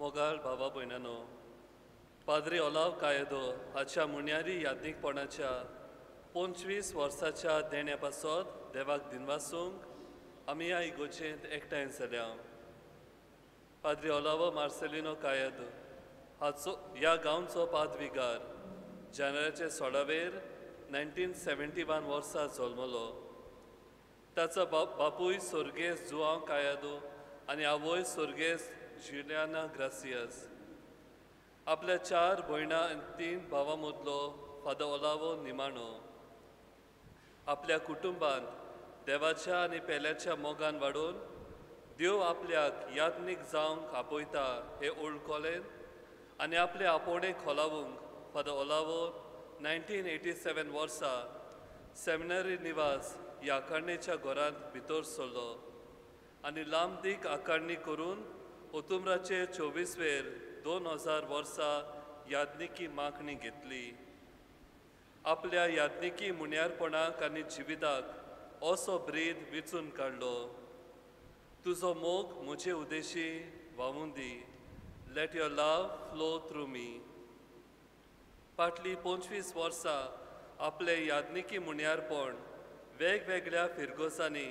मोगाळ भावा भयणानो, पाद्री ओलाव कायदो हाच्या मुण्यारी यादनीकपणाच्या 25 वर्साच्या देण्या पासत देवाक दिनवासूंक आमी ह्या इगोचेंत एकठांय जाल्या. पाद्री ओलावो मार्सेलिनो कायदो हाचो ह्या गांवचो पादविकार जानेवारीचे 16 1971 वर्सा जल्मलो. ताचो बापूय सोर्गेस जुआंव कायदो आनी आवय सोर्गेस जुलियाना ग्रासियस. आपल्या 4 भयणां आनी 3 भावां मदलो फादर ओलावो निमाणो आपल्या कुटुंबांत देवाच्या आनी पेल्याच्या मोगान वाडून देव आपल्याक यादनीक जावंक आपयता हे ओळखोलें आनी आपले आपोवणे खोलावूंक फादर ओलावो 1987 वर्सा सेमिनरी निवास ह्या आकारणेच्या घरांत भितर सरलो आनी लांबदीक आकारणी करून ऑक्टोबराचे 24 2000 वर्सा यादनिकी मागणी घेतली. आपल्या यादनिकी मुण्यारपणाक आनी जिविताक असो ब्रीद विचून काडलो. तुजो मोग म्हजे उदेशी व्हांवून दी. Let your love flow through me. फाटलीं 25 वर्सां आपले यादनिकी मुण्यारपण वेगवेगळ्या फिरगोसांनी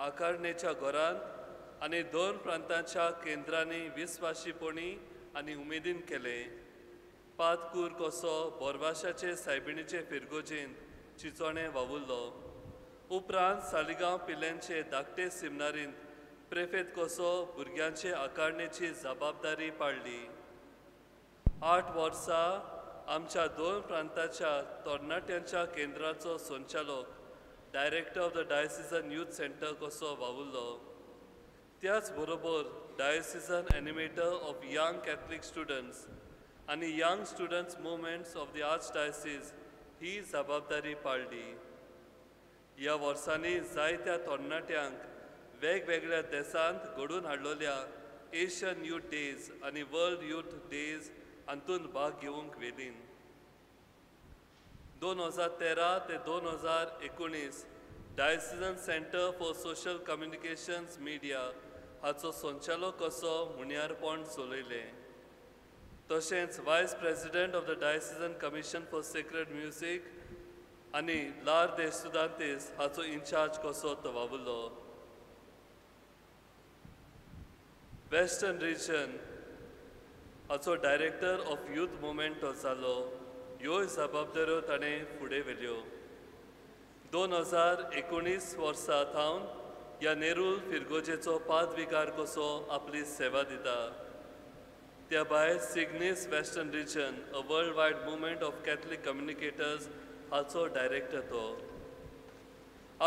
आकारणेच्या घरांत आनी 2 प्रांतांच्या केंद्रांनी विस्वाशीपणी आनी उमेदीन केले. पातकूर कसो बोरवाशाचे सायबिणीचे फिरगोजेंत चिंचोणें वावुरलो. उपरांत सालिगांव पिल्यांचे धाकटे सिमनारींत प्रेफेत कसो भुरग्यांचे आकारणेची जबाबदारी पाळली. 8 वर्सां आमच्या 2 प्रांताच्या तरणाट्यांच्या केंद्राचो संचालक director of the diocesan youth centre कसो वावुरलो. त्याच बरोबर diocesan animator of young catholic students आनी young students movements of the archdiocese ही जबाबदारी पाळली. ह्या वर्सांनी जायत्या तरणाट्यांक वेगवेगळ्या देशांत घडून हाडलेल्या एशियन यूथ डेज आनी वर्ल्ड यूथ डेज हातूंत भाग घेवंक वेलीन. 2013 ते 2019 diocesan centre for social communications media हाचो संचालक कसो मुण्यारपण चलयलें. तशेंच vice president of the डायसिजन commission for sacred music आनी लार दे स्टुडंटीस हाचो इन्चार्ज कसो तो वावुरलो. वेस्टर्न रिजन हाचो डायरेक्टर ऑफ यूथ मुवमेंट तो जालो. ह्योय जबाबदाऱ्यो ताणें फुडें व्हेल्यो. 2019 वर्सा थावन ह्या नेरूल फिरगोजेचो पादविकार कसो आपली सेवा दिता. त्या भायर SIGNIS western region a world wide movement of catholic communicators हाचो डायरेक्टर तो.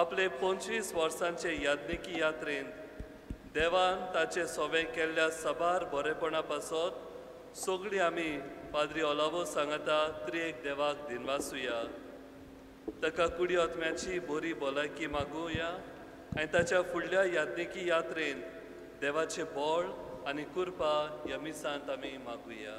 आपले 25 वर्सांचे यादनिकी यात्रेंत देवान ताचे सोवें केल्ल्या सबार बरेपणा पासत सगळीं आमी पाद्री ओलावो सांगता त्रियेक देवाक दिनवासुया. ताका कुडी आत्म्याची बरी भलायकी मागुया आनी ताच्या फुडल्या यादनिकी यात्रेंत देवाचे बळ आनी कृपा ह्या मिसांत आमी मागुया.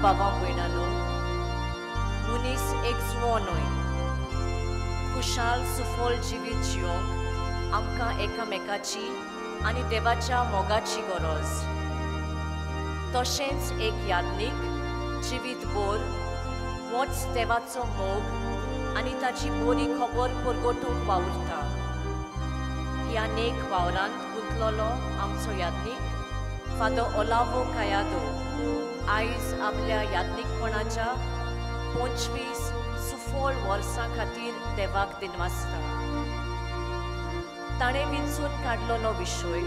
बाबा भयणानो, मनीस एक जुवो न्हय. खुशाल सुफोल जिवीत जियोंक आमकां एकामेकाची आनी देवाच्या मोगाची गरज. तशेंच एक यादनीक जिवीतभर होच देवाचो मोग आनी ताची बरी खबर परगटूंक वावुरता. ह्या नेक वावरांत गुंतलोलो आमचो यादनीक फादर ओलावो कायादो आयज आपल्या यादनीकपणाच्या 25 सुफोळ वर्सां खातीर देवाक दिनवासता. ताणें विंचून काडलोलो विशय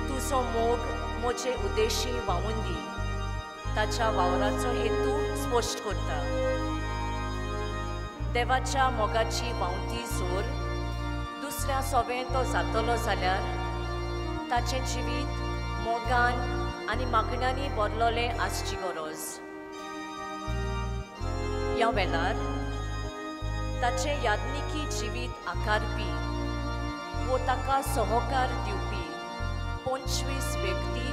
तुजो मोग म्हजे उद्देशी वावून दी ताच्या वावराचो हेतू स्पश्ट करता. देवाच्या मोगाची वावती जोर दुसऱ्या सोबें तो जातलो जाल्यार ताचें जिवीत मोगान आनी मागण्यांनी भरलोलें आसची गरज. ह्या वेळार ताचें यादनिकी जिवीत आकारपी वो ताका सहकार दिवपी 25 व्यक्ती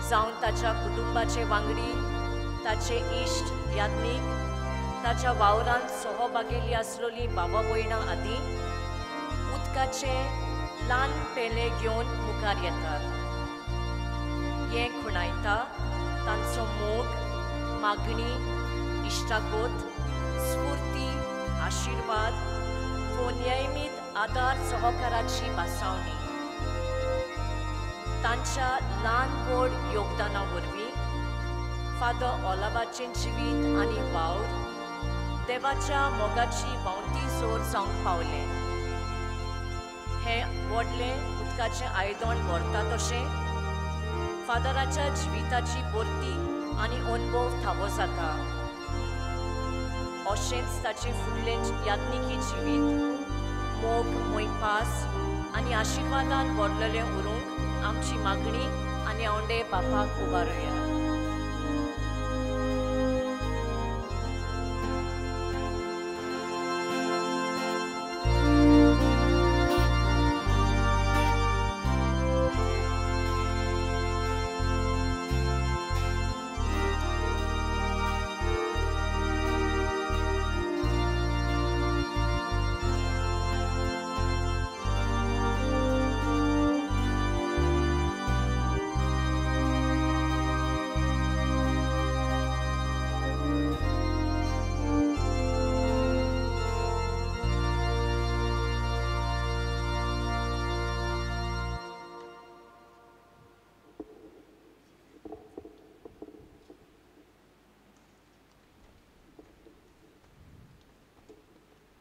जावन ताच्या कुटुंबाचे वांगडी, ताचे इश्ट यादनीक, ताच्या वावरांत सहभागेली आसलोली बाबा भयणां आदी उदकाचे ल्हान पेले घेवन मुखार येतात. हें खुणायता तांचो मोग, मागणी, इश्टागोत, स्फूर्ती, आशिर्वाद वो नियमीत आदार सहकाराची बासावणी. तांच्या ल्हान व्हड योगदाना वरवीं फादर ओलावाचें जिवीत आनी वावर देवाच्या मोगाची वावती जोर जावंक पावलें. हें व्हडलें उदकाचें आयदन व्हरता तशें फादराच्या जिविताची परती आनी अनुभव थावो जाता. अशेंच ताचें फुडलें यादनिकी जिवीत मोग, मोयपास आनी आशिर्वादान भरलेलें उरूंक आमची मागणी आनी औंडे बापाक उबारुया.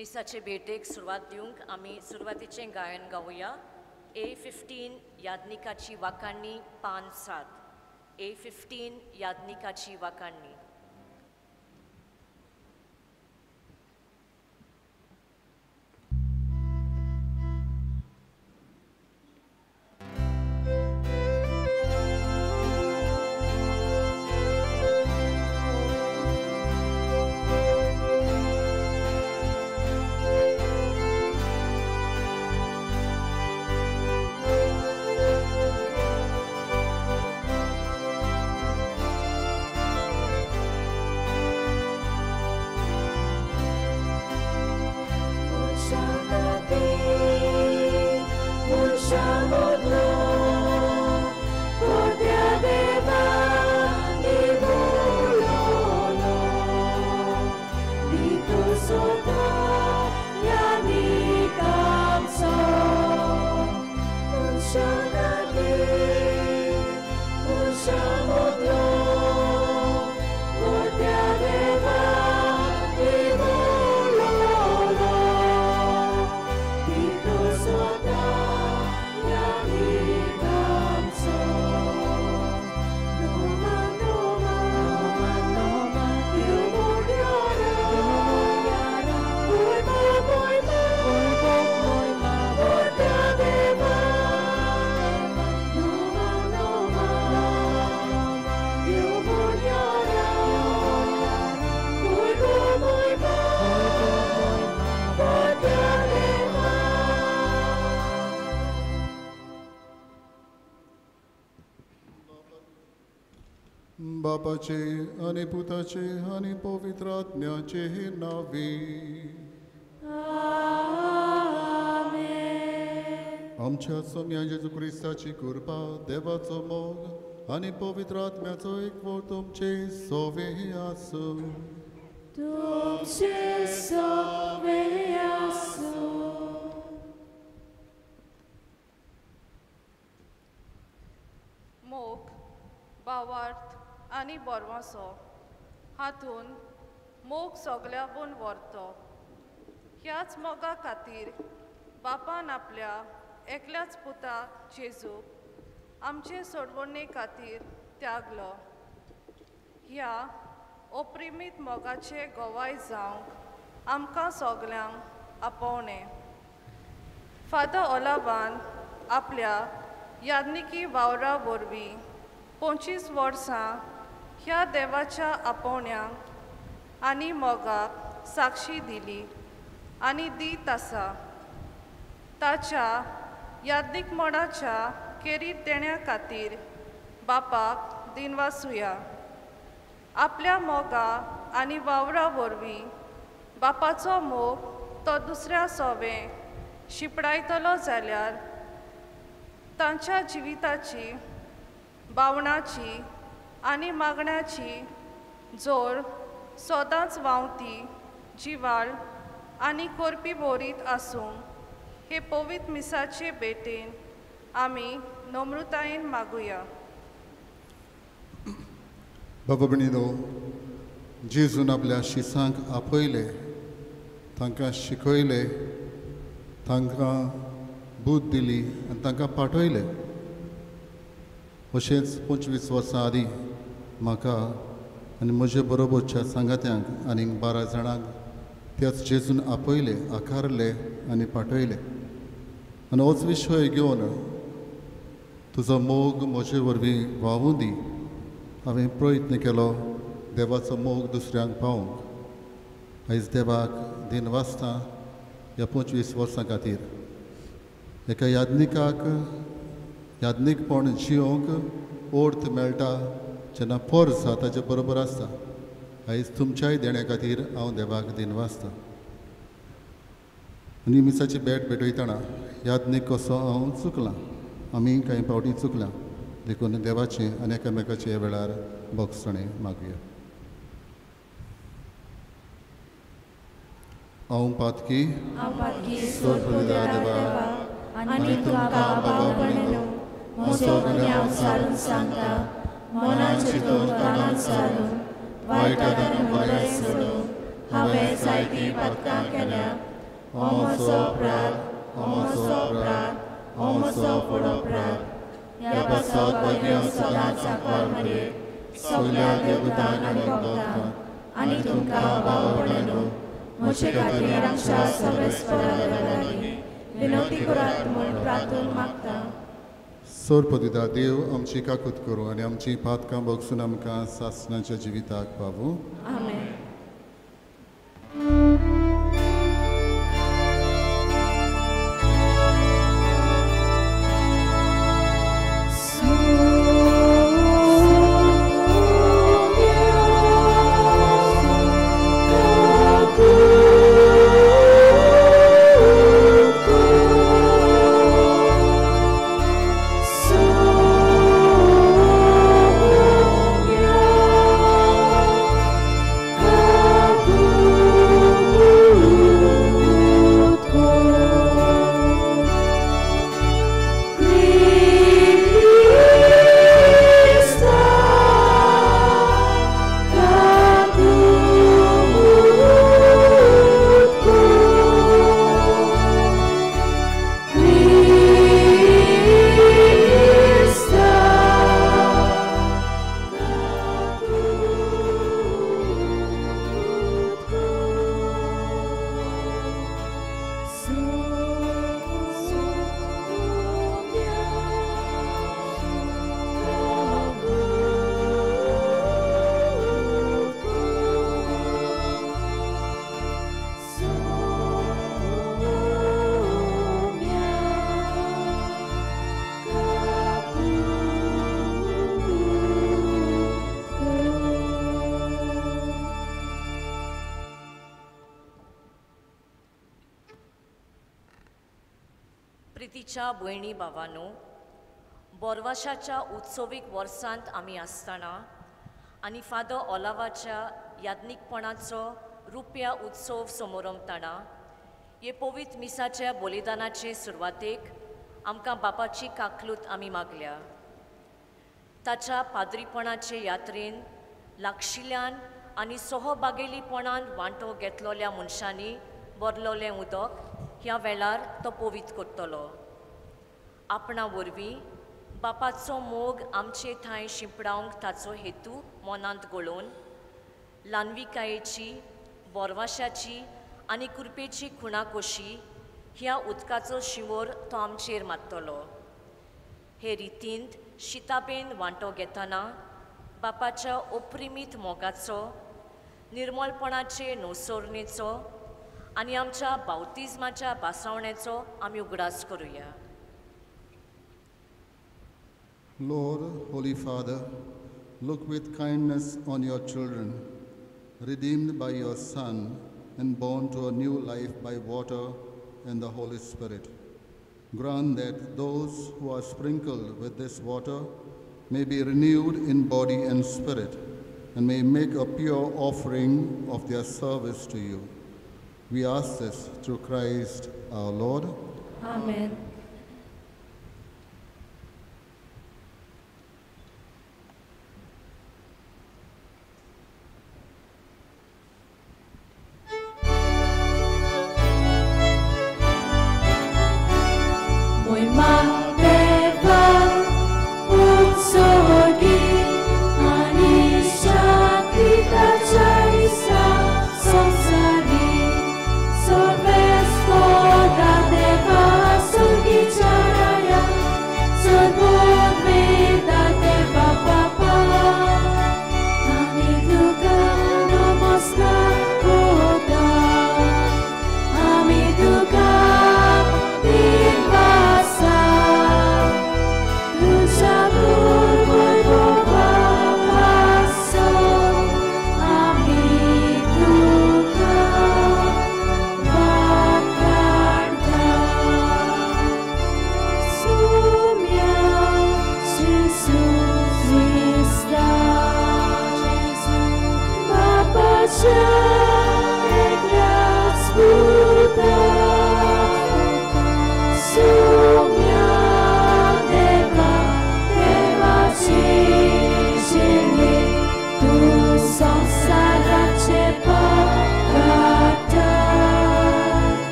मिसाचे भेटेक सुरवात दिवंक आमी सुरवातीचें गायन गावुया. A15 यादनिकाची वाकाणणी पान 7. A15 यादनिकाची वाकाणणी. बापाचे आणि पुताचे आणि पवित्रात्म्याचे नावे. आमच्या सम्या जेजू ख्रिस्ताची कृपा, देवाचो मोग आनी पवित्र आत्म्याचो एकवो तुमचे सोवे आसो. तुमचे सोवे आसो. मोग भावार्थ आनी बोरवासो हातून मोग सगळ्याकून व्हरतो. ह्याच मोगा खातीर बापान आपल्या एकल्याच पुता जेजूक आमचे सोडवणे खातीर त्यागलो. ह्या अप्रिमीत मोगाचे गोवाय जावंक आमकां सगल्यांक आपोवणें. फादर ओलाबान आपल्या याज्ञिकी वावरा वरवीं 25 वर्सां ह्या देवाच्या आपोवण्यांक आनी मोगाक साक्षी दिली आनी दीत आसा. ताच्या याज्ञिक मोडाच्या केरीत देण्या खातीर बापाक दिनवासुया. आपल्या मोगा आनी वावरा वरवीं बापाचो मोग तो दुसऱ्या सोवें शिपडायतलो जाल्यार तांच्या जिविताची भावनाची आनी मागण्याची जोर सदांच वावती जिवाळ आनी करपी बोरीत आसूं हे पवित्र मिसाचे भेटेन आमी नम्रतायेन मागुया. बाबा भणिनो, जेजून आपल्या शिसांक आपयले, तांकां शिकयले, तांकां बूद दिली आनी तांकां पाठयले. अशेंच 25 वर्सां आदीं म्हाका आनी म्हजे बरोबरच्या सांगात्यांक आनीक 12 जाणांक त्याच जेजून आपयले, आकारले आनी पाठयले. आनी होच विशय घेवन तुजो मोग म्हजे वरवीं व्हांवूं दी. हांवें प्रयत्न केलो देवाचो मोग दुसऱ्यांक पावोवंक. आयज देवाक दिनवासता ह्या 25 वर्सां खातीर. एका याज्ञिकाक याज्ञिकपण जियोंक ओर्थ मेळटा जेन्ना पोरसा ताचे बरोबर आसता. आयज तुमच्याय देण्या खातीर हांव देवाक दिनवासता. आनी मिसाची भेट भेटयतना याज्ञिक कसो हांव चुकलां. आमी कांय फावटी चुकलां. देखून देवाचें आनी एकामेकाचे ह्या वेळार भोगसणें मागुया. हांव पातकी सोरपदा देवा आनी तुमकां भाव भयणीनो, म्हजो गुन्यांव सारून सांगता. मनान चिंतून कानान सारून वायटांतल्यान बरें सोडून हांवें जायतीं पातकां केल्या. हो म्हजो अपराध, हो म्हजो अपराध, हो म्हजो व्हड अपराध. ह्या पासत बगयो सदांच सांकवार मरे सगल्या देवतांक आनी भक्तांक आनी तुमकां भाव भयणीनो, म्हजे खातीर आमच्या सर्वेस्परा देवा लागीं विनवती करात म्हूण प्रार्थून मागता. सोरपदिता देव आमची काकूत करूं आनी आमची पातकां भोगसून आमकां सासणाच्या जिविताक पावूं. आमेन. प्रितीच्या भयणी भावांनो, बोरवाशाच्या उत्सवीक वर्सांत आमी आसतना आनी फादर ओलावाच्या याज्ञिकपणाचो रुप्या उत्सव समारंभताना हे पवित्र मिसाच्या बलिदानाचे सुरवातेक आमकां बापाची काकलूत आमी मागल्या. ताच्या पाद्रीपणाचे यात्रेन लागशिल्ल्यान आनी सहभागेलीपणान वांटो घेतलोल्या मनशांनी भरलोलें उदक ह्या वेळार तो पवित्र करतलो. आपणा वरवीं बापाचो मोग आमचे थंय शिंपडावंक ताचो हेतू मनांत गळोवन ल्हानविकायेची, बोरवाशाची आनी कुरपेची खुणा कशी ह्या उदकाचो शिवोर तो आमचेर मारतलो. हे रितींत शिताबेन वांटो घेतना बापाच्या अप्रिमीत मोगाचो, निर्मळपणाचे नोसोरणेचो आनी आमच्या बावतिजमाच्या बासावणेचो आमी उगडास करुया. Lord, Holy Father, look with kindness on your children, redeemed by your Son and born to a new life by water and the Holy Spirit. Grant that those who are sprinkled with this water may be renewed in body and spirit and may make a pure offering of their service to you. We ask this through Christ our Lord. Amen.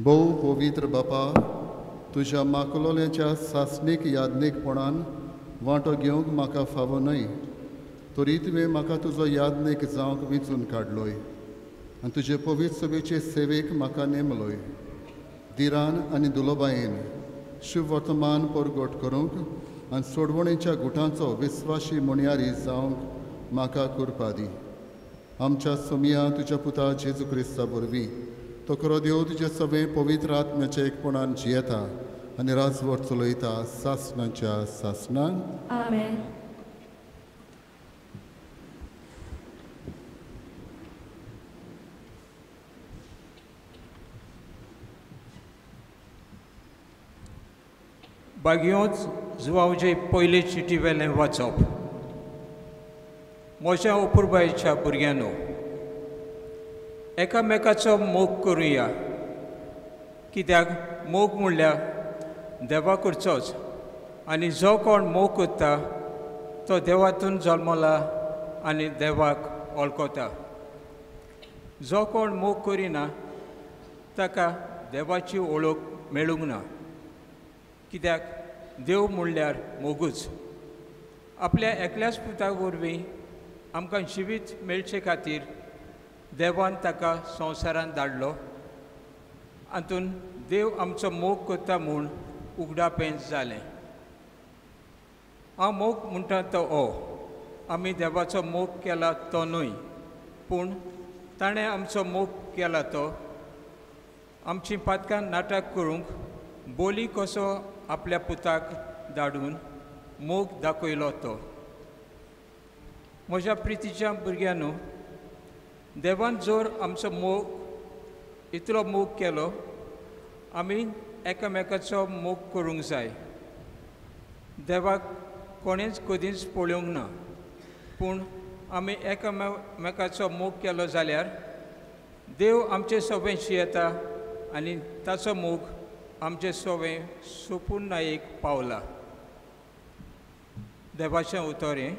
भोव पवित्र बापा, तुज्या माकुलोल्याच्या सासणीक याज्ञिकपणान वांटो घेवंक म्हाका फावो न्हय, तरी तुवें म्हाका तुजो याज्ञीक जावंक वेंचून काडलोय आनी तुजे पवित्र सभेचे सेवेक म्हाका नेमलोय. दिरान आनी दुलोबायेन शुभ वर्तमान परगट करूंक आनी सोडवणेच्या गुटांचो विस्वाशी मुणयारी जावंक म्हाका कृपा दी. आमच्या सोमिया तुज्या पुता जेजू क्रिस्ता वरवीं तो खरो देव तुजे सगळे पवित्र आत्म्याच्या एकपणान जियेता आनी राजवट चलयता सासणाच्या सासणान. Amen. बागयोच जुवावजे पयले चिटी वेलें वाचप. म्हज्या उपुरबायेच्या भुरग्यांनो, एकामेकाचो मोग करुया, कित्याक मोग म्हणल्यार देवा करचोच आनी जो कोण मोग करता तो देवातून जल्मला आनी देवाक वळखता. जो कोण मोग करिना ताका देवाची ओळख मेळूंक ना, कित्याक देव म्हणल्यार मोगूच. आपल्या एकल्याच पुता वरवीं आमकां जिवीत मेळचे खातीर देवान ताका संवसारांत धाडलो. हातून देव आमचो मोग करता म्हूण उगडापें जालें. हांव मोग म्हणटा तो हो, आमी देवाचो मोग केला तो न्हय, पूण ताणें आमचो मोग केला तो आमची पातकां नाटक करूंक बोली कसो आपल्या पुताक धाडून मोग दाखयलो तो. म्हज्या प्रितीच्या भुरग्यांनो, देवान जर आमचो मोग इतलो मोग केलो, आमी एकामेकाचो मोग करूंक जाय. देवाक कोणेंच कधीच पळोवंक ना, पूण आमी एकामेकाचो मोग केलो जाल्यार देव आमचे सवेंशी येता आनी ताचो मोग आमचे सवें सोंपून नायक पावला. देवाचें उतर हें.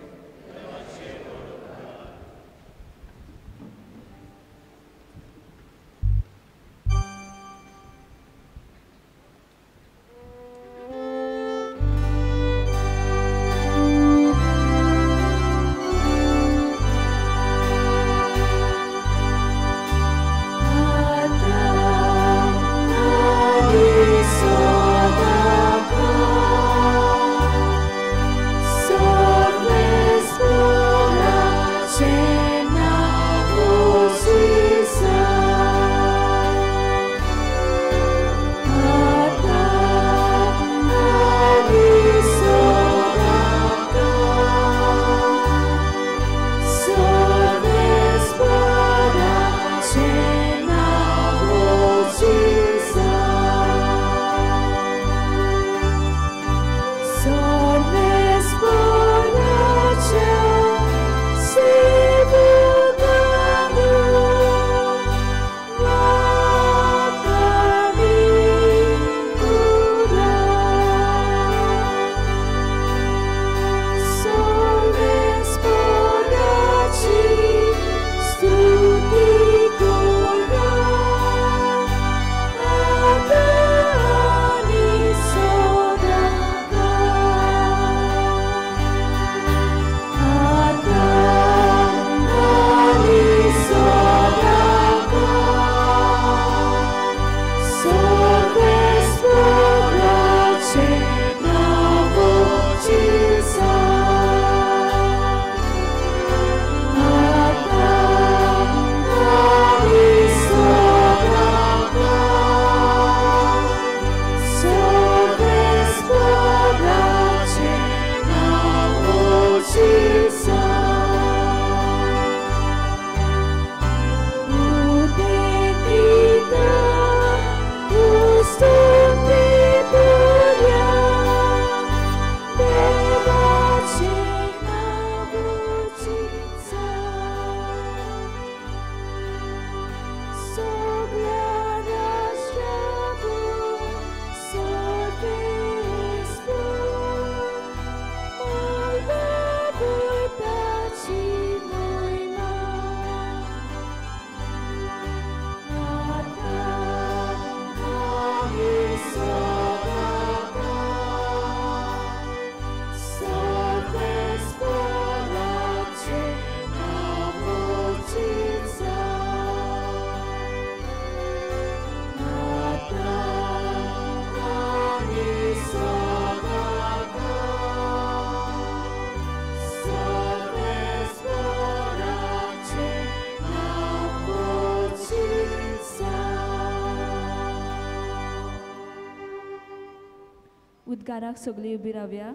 उद्गाराक सगळीं उबी रावया.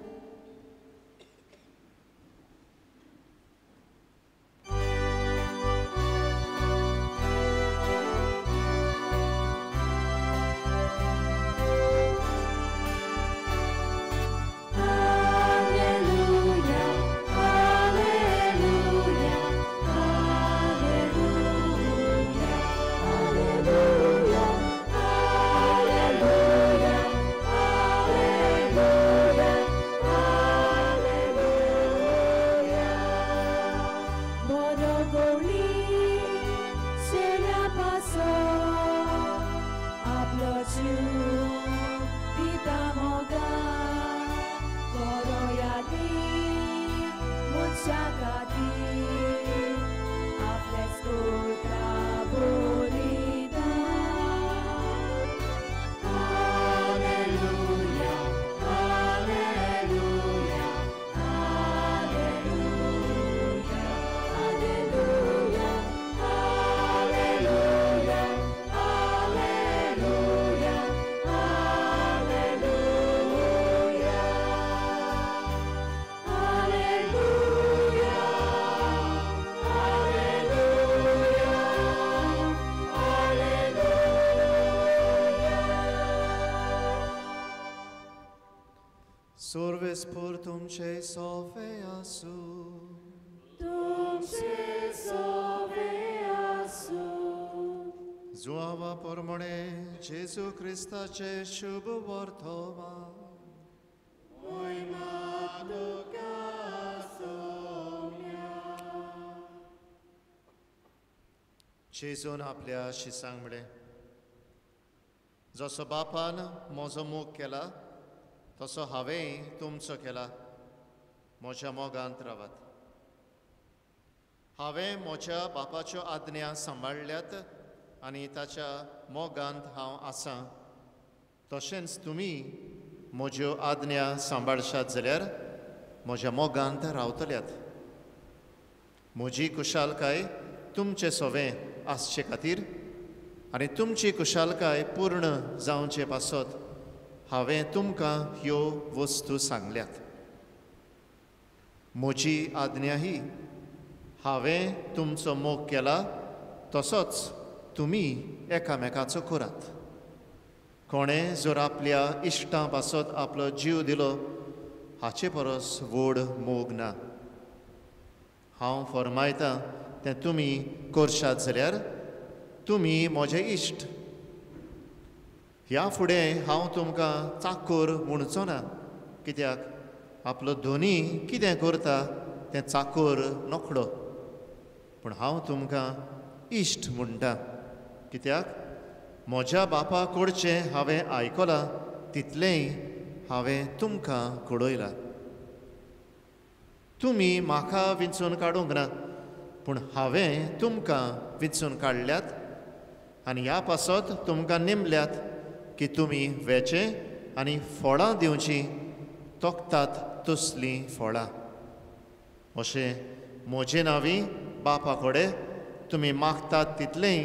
Alleluia, alleluia, alleluia. Sorves por तुमचे सोवे आसू, तुमचे सोवे आसू. जुआवा पोरमणे जेजू क्रिस्ताचे शुभ वर्तमान. जेजून आपल्या शिसांक म्हळें, जसो बापान म्हजो मोग केला तसो हांवें तुमचो केला. म्हज्या मोगांत रावात. हांवें म्हज्या बापाच्यो आज्ञा सांबाळल्यात आनी ताच्या मोगांत हांव आसां. तशेंच तुमी म्हज्यो आज्ञा सांबाळशात जाल्यार म्हज्या मोगांत रावतल्यात. म्हजी कुशालकाय तुमचे सोवें आसचे खातीर आनी तुमची कुशालकाय पूर्ण जावचे पासत हांवें तुमकां ह्यो वस्तू सांगल्यात. म्हजी आज्ञा ही हांवें तुमचो मोग केला तसोच तुमी एकामेकाचो करात. कोणें जर आपल्या इश्टां पासत आपलो जीव दिलो हाचे परस व्हड मोग ना. हांव फरमायतां तें तुमी करशात जाल्यार तुमी म्हजे इश्ट. ह्या फुडें हांव तुमकां चाकर म्हणचो ना, कित्याक आपलो धोनी कितें करता तें चाकर नोखडो. पूण हांव तुमकां इश्ट म्हणटा, कित्याक म्हज्या बापा कडचें हांवें आयकलां तितलेंय हांवें तुमकां कळयलां. तुमी म्हाका विंचून काडूंक ना, पूण हांवें तुमकां विंचून काडल्यात आनी ह्या पासत तुमकां नेमल्यात की तुमी वेचे आनी फळां दिवची, तोखतात तसलीं फळां. अशें म्हजे नांवी बापा कडेन तुमी मागतात तितलेंय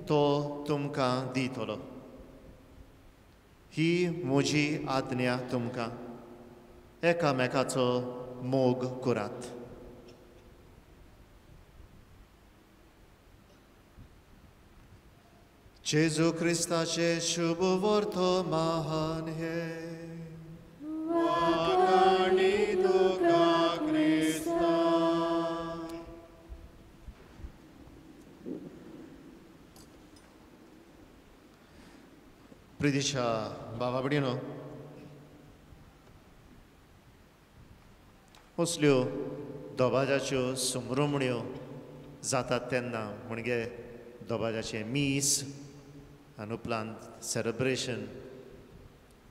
तो तुमकां दितलो. ही म्हजी आज्ञा तुमकां, एकामेकाचो मोग करात. जेजू क्रिस्ताचे शुभ वर्तमान हे. वाकाणी तुका क्रिस्ता. प्रिदिशा बाबा भयणीनो, असल्यो दोबाजाच्यो सुमरवण्यो जातात तेन्ना म्हणजे दोबाजाचें मीस आनी उपरांत सेलेब्रेशन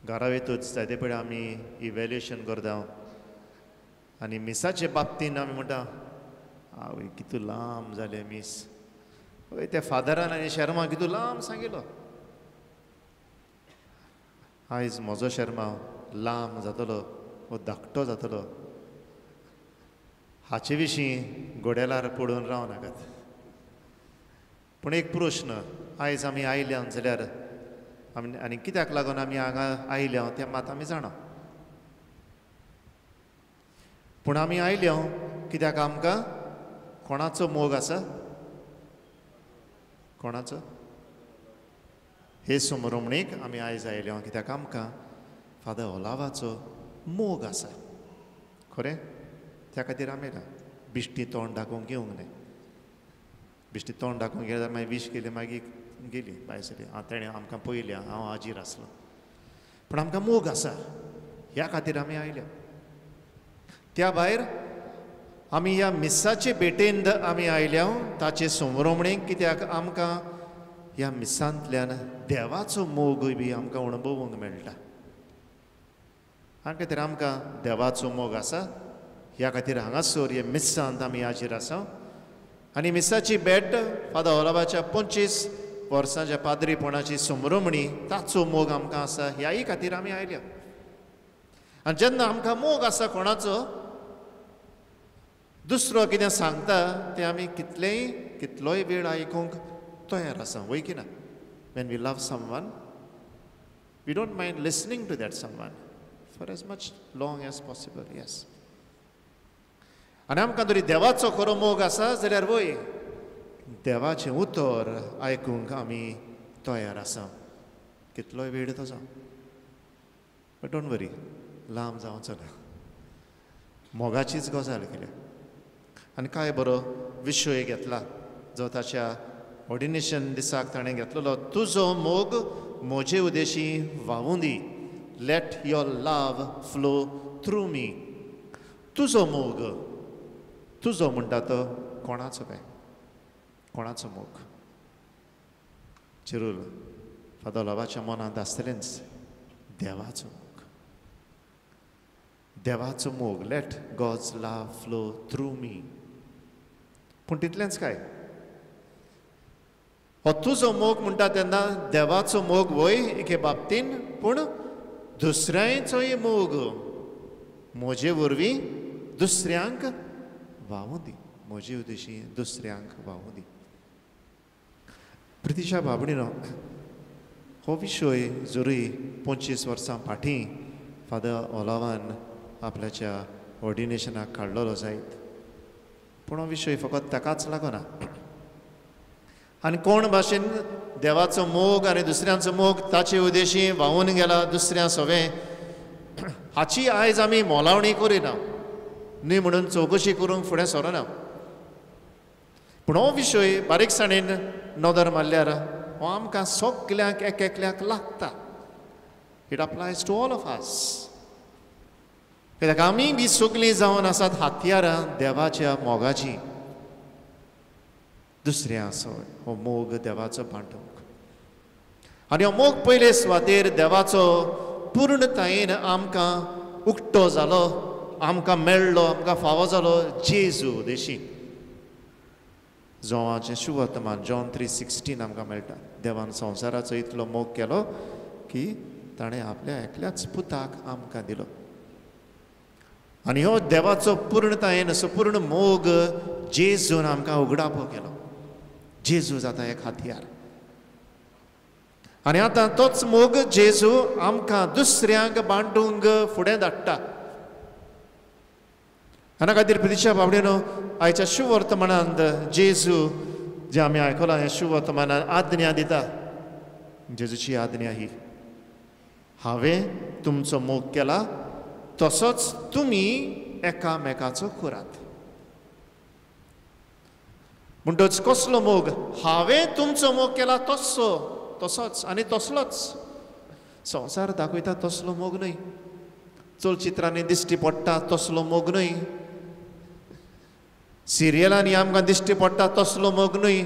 घरावेतूच जायते पळय आमी इवेल्युएशन करता आनी मिसाचे बाबतीन आमी म्हणटा आवय कितू लांब जालें मीस. वय त्या फादरान आनी शर्मा कितू लांब सांगिल्लो. आयज म्हजो शर्मा लांब जातलो वो धाकटो जातलो हाचे विशीं घोडेलार पडून रावनाकात. पूण एक प्रश्न, आयज आमी आयल्या जाल्यार आनी कित्याक लागून आमी हांगा आयल्या तें मात आमी जाणा. पूण आमी आयल्या कित्याक आमकां कोणाचो मोग आसा? कोणाचो? हे सुमरवणीक आमी आयज आयल्या कित्याक आमकां फादर ओलावाचो मोग आसा. खरें? त्या खातीर आमी येयला. बिश्टी तोंड दाखोवंक येवंक न्हय. बिश्टी तोंड दाखोवंक गेले जाल्यार मागीर विश केली मागीर गेली भायर सरली. तेणें आमकां पयल्या, हांव हाजीर आसलो. पूण आमकां मोग आसा ह्या खातीर आमी आयल्या. त्या भायर आमी ह्या मिसाचे भेटेंत आमी आयल्या ताचे सुमरवणेक, कित्याक आमकां ह्या मिसांतल्यान देवाचो मोगूय बी आमकां अणभवूंक मेळटा. आनी खातीर आमकां देवाचो मोग आसा. ह्या खातीर हांगासर हे मिसांत आमी हाजीर आसा. आनी मिसाची भेट फादर ओलावाच्या 25 वर्सांच्या पाद्रीपणाची संभ्रमणी ताचो मोग आमकां आसा. ह्याय खातीर आमी आयल्या. आनी जेन्ना आमकां मोग आसा कोणाचो, दुसरो कितें सांगता तें आमी कितलोय वेळ आयकूंक तयार आसा, वय की ना. When we love someone, we don't mind listening to that someone for as much long as possible. Yes. आनी आमकां तरी देवाचो खरो मोग आसा जाल्यार वय देवाचें उतर आयकूंक आमी तयार आसा, कितलोय वेळ तो जावं. बट डोंट वरी, लांब जावचो ना. मोगाचीच गजाल केल्या. आनी काय बरो विशय घेतला जो ताच्या ऑर्डिनेशन दिसाक ताणें घेतलेलो. तुजो मोग म्हजे उदेशी व्हांवूं दी. Let your love flow through me. तुजो मोग, तुजो म्हणटा तो कोणाचो काय, कोणाचो मोग. चिरूल फादर ओलावाच्या मनांत आसतलेंच देवाचो मोग. देवाचो मोग. Let God's love flow through me. पूण तितलेंच काय, हो तुजो मोग म्हणटा तेन्ना देवाचो मोग वय एके बाबतीन, पूण दुसऱ्यांचोय मोग म्हजे वरवीं दुसऱ्यांक व्हांवूं दी. म्हजे उदेशी दुसऱ्यांक व्हांवूं दी. प्रितीशा बाबडीनो, हो विशय जरूय 25 वर्सां फाटीं फादर ओलावान आपल्याच्या ऑर्डिनेशनाक काडलेलो जायत, पूण हो विशय फकत ताकाच लागना. आनी कोण भाशेन देवाचो मोग आनी दुसऱ्यांचो मोग ताचे उदेशी व्हांवून गेला दुसऱ्या सवें, हाची आयज आमी मोलावणी करिना न्ही म्हणून चवकशी करूंक फुडें सरना. पूण हो विशय बारीकसाणेन नदर मारल्यार हो आमकां सगल्यांक एकल्याक लागता. It applies to all of us. कित्याक आमी बी सगळीं जावन आसात हातयारां देवाच्या मोगाची. दुसऱ्या असो हो मोग देवाचो बांटूंक. आनी हो मोग पयले सुवातेर देवाचो पूर्णतायेन आमकां उक्तो जालो, आमकां मेळ्ळो, आमकां फावो जालो जेजू देशी. जोवाचें शुवर्तमान जॉन 3:16 आमकां मेळटा. देवान संवसाराचो इतलो मोग केलो की ताणें आपल्या एकल्याच पुताक आमकां दिलो. आनी हो देवाचो पूर्णतायेन असो पूर्ण मोग जेजून आमकां उगडापो केलो. जेजू जाता एक हातयार. आनी आतां तोच मोग जेजू आमकां दुसऱ्यांक बांटूंक फुडें धाडटा. हाना खातीर प्रितीशा बाबडीनो, आयच्या शुवर्तमानांत जेजू जे आमी आयकलां हे शुवर्तमानांत आज्ञा दिता. जेजूची आज्ञा ही, हांवें तुमचो मोग केला तसोच तुमी एकामेकाचो करात. म्हणटच कसलो मोग? हांवें तुमचो मोग केला तसोच आनी तसलोच. संवसार दाखयता तसलो मोग न्हय, चलचित्रांनी दिश्टी पडटा तसलो मोग न्हय, सिरियलांनी आमकां दिश्टी पडटा तसलो मोग न्हय.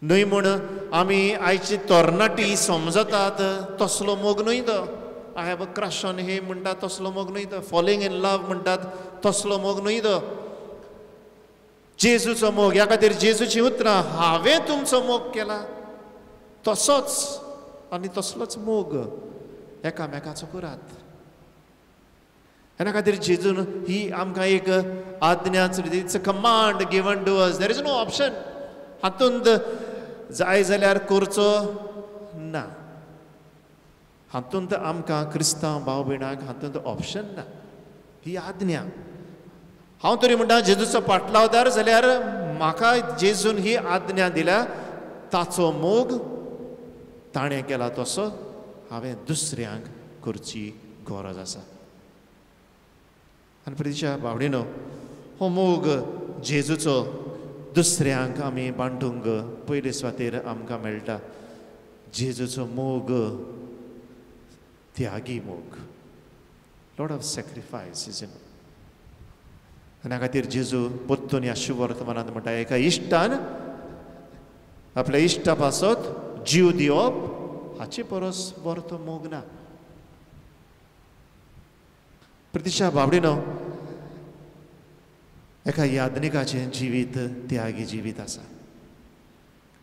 न्हय म्हूण आमी आयची तरणाटी समजतात तसलो मोग न्हय तो. I have a crush on him म्हणटात तसलो मोग न्हय तो. फॉलिंग इन लव म्हणटात तसलो मोग न्हय तो. जेजूचो मोग. ह्या खातीर जेजूची उतरां, हांवें तुमचो मोग केला तसोच आनी तसलोच मोग एकामेकाचो करात. ह्या खातीर जेजून ही आमकां एक आज्ञाच, it's a command given to us. There is no option. हातूंत जाय जाल्यार करचो ना. हातूंत आमकां क्रिस्तांव भाव भयणांक हातूंत ऑप्शन ना. ही आज्ञा. हांव तरी म्हणटा जेजूचो पाटलावदार जाल्यार म्हाका जेजून ही आज्ञा दिल्या, ताचो मोग ताणें केला तसो हांवें दुसऱ्यांक करची गरज आसा. आनी प्रितीशा बावडीनो, हो मोग जेजूचो दुसऱ्यांक आमी बांटूंक पयले सुवातेर आमकां मेळटा. जेजूचो मोग त्यागी मोग. Lot of sacrifice is in. आनी ह्या खातीर जेजू परतून ह्या शुभ वर्तमानांत म्हणटा, एका इश्टान आपल्या इश्टा पासत जीव दिवप हाचे परस वर्थ मोग ना. प्रतिशा बाबडीनो एका याज्ञिकाचें जिवीत त्यागी जिवीत आसा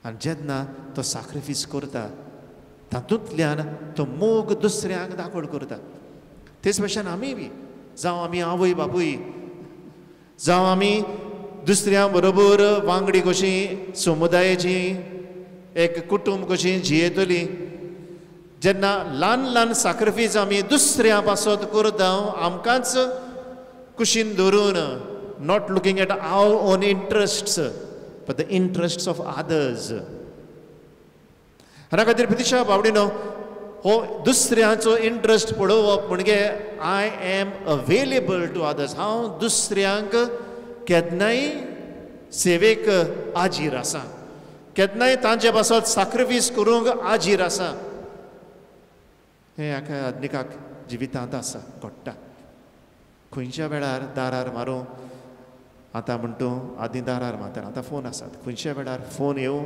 आनी जेन्ना तो सॅक्रिफीस करता तातूंतल्यान तो मोग दुसऱ्यांक दाखोवड करता. तेच भशेन आमी बी जावं आमी आवय बापूय जावं आमी दुसऱ्या बरोबर वांगडी कशी समुदायाची एक कुटुंब कशी जियेतली जेन्ना ल्हान ल्हान सॅक्रिफीस आमी दुसऱ्या पासत करता आमकांच कुशीन धरून not looking at our own interests but the interests of others. हाना खातीर प्रतिशा बावडीनो हो दुसऱ्याचो इंट्रस्ट पळोवप म्हणजे I am available to others. हांव दुसऱ्यांक केन्नाय सेवेक आजीर आसा, केन्नाय तांचे पासत सॅक्रिफीस करूंक आजीर आसा. हें एका याज्ञिकाक जिवितांत आसा, घडटा. खंयच्या वेळार दारार मारूं आतां म्हणटू आदी दारार मारता, आतां फोन आसात, खंयच्या वेळार फोन येवं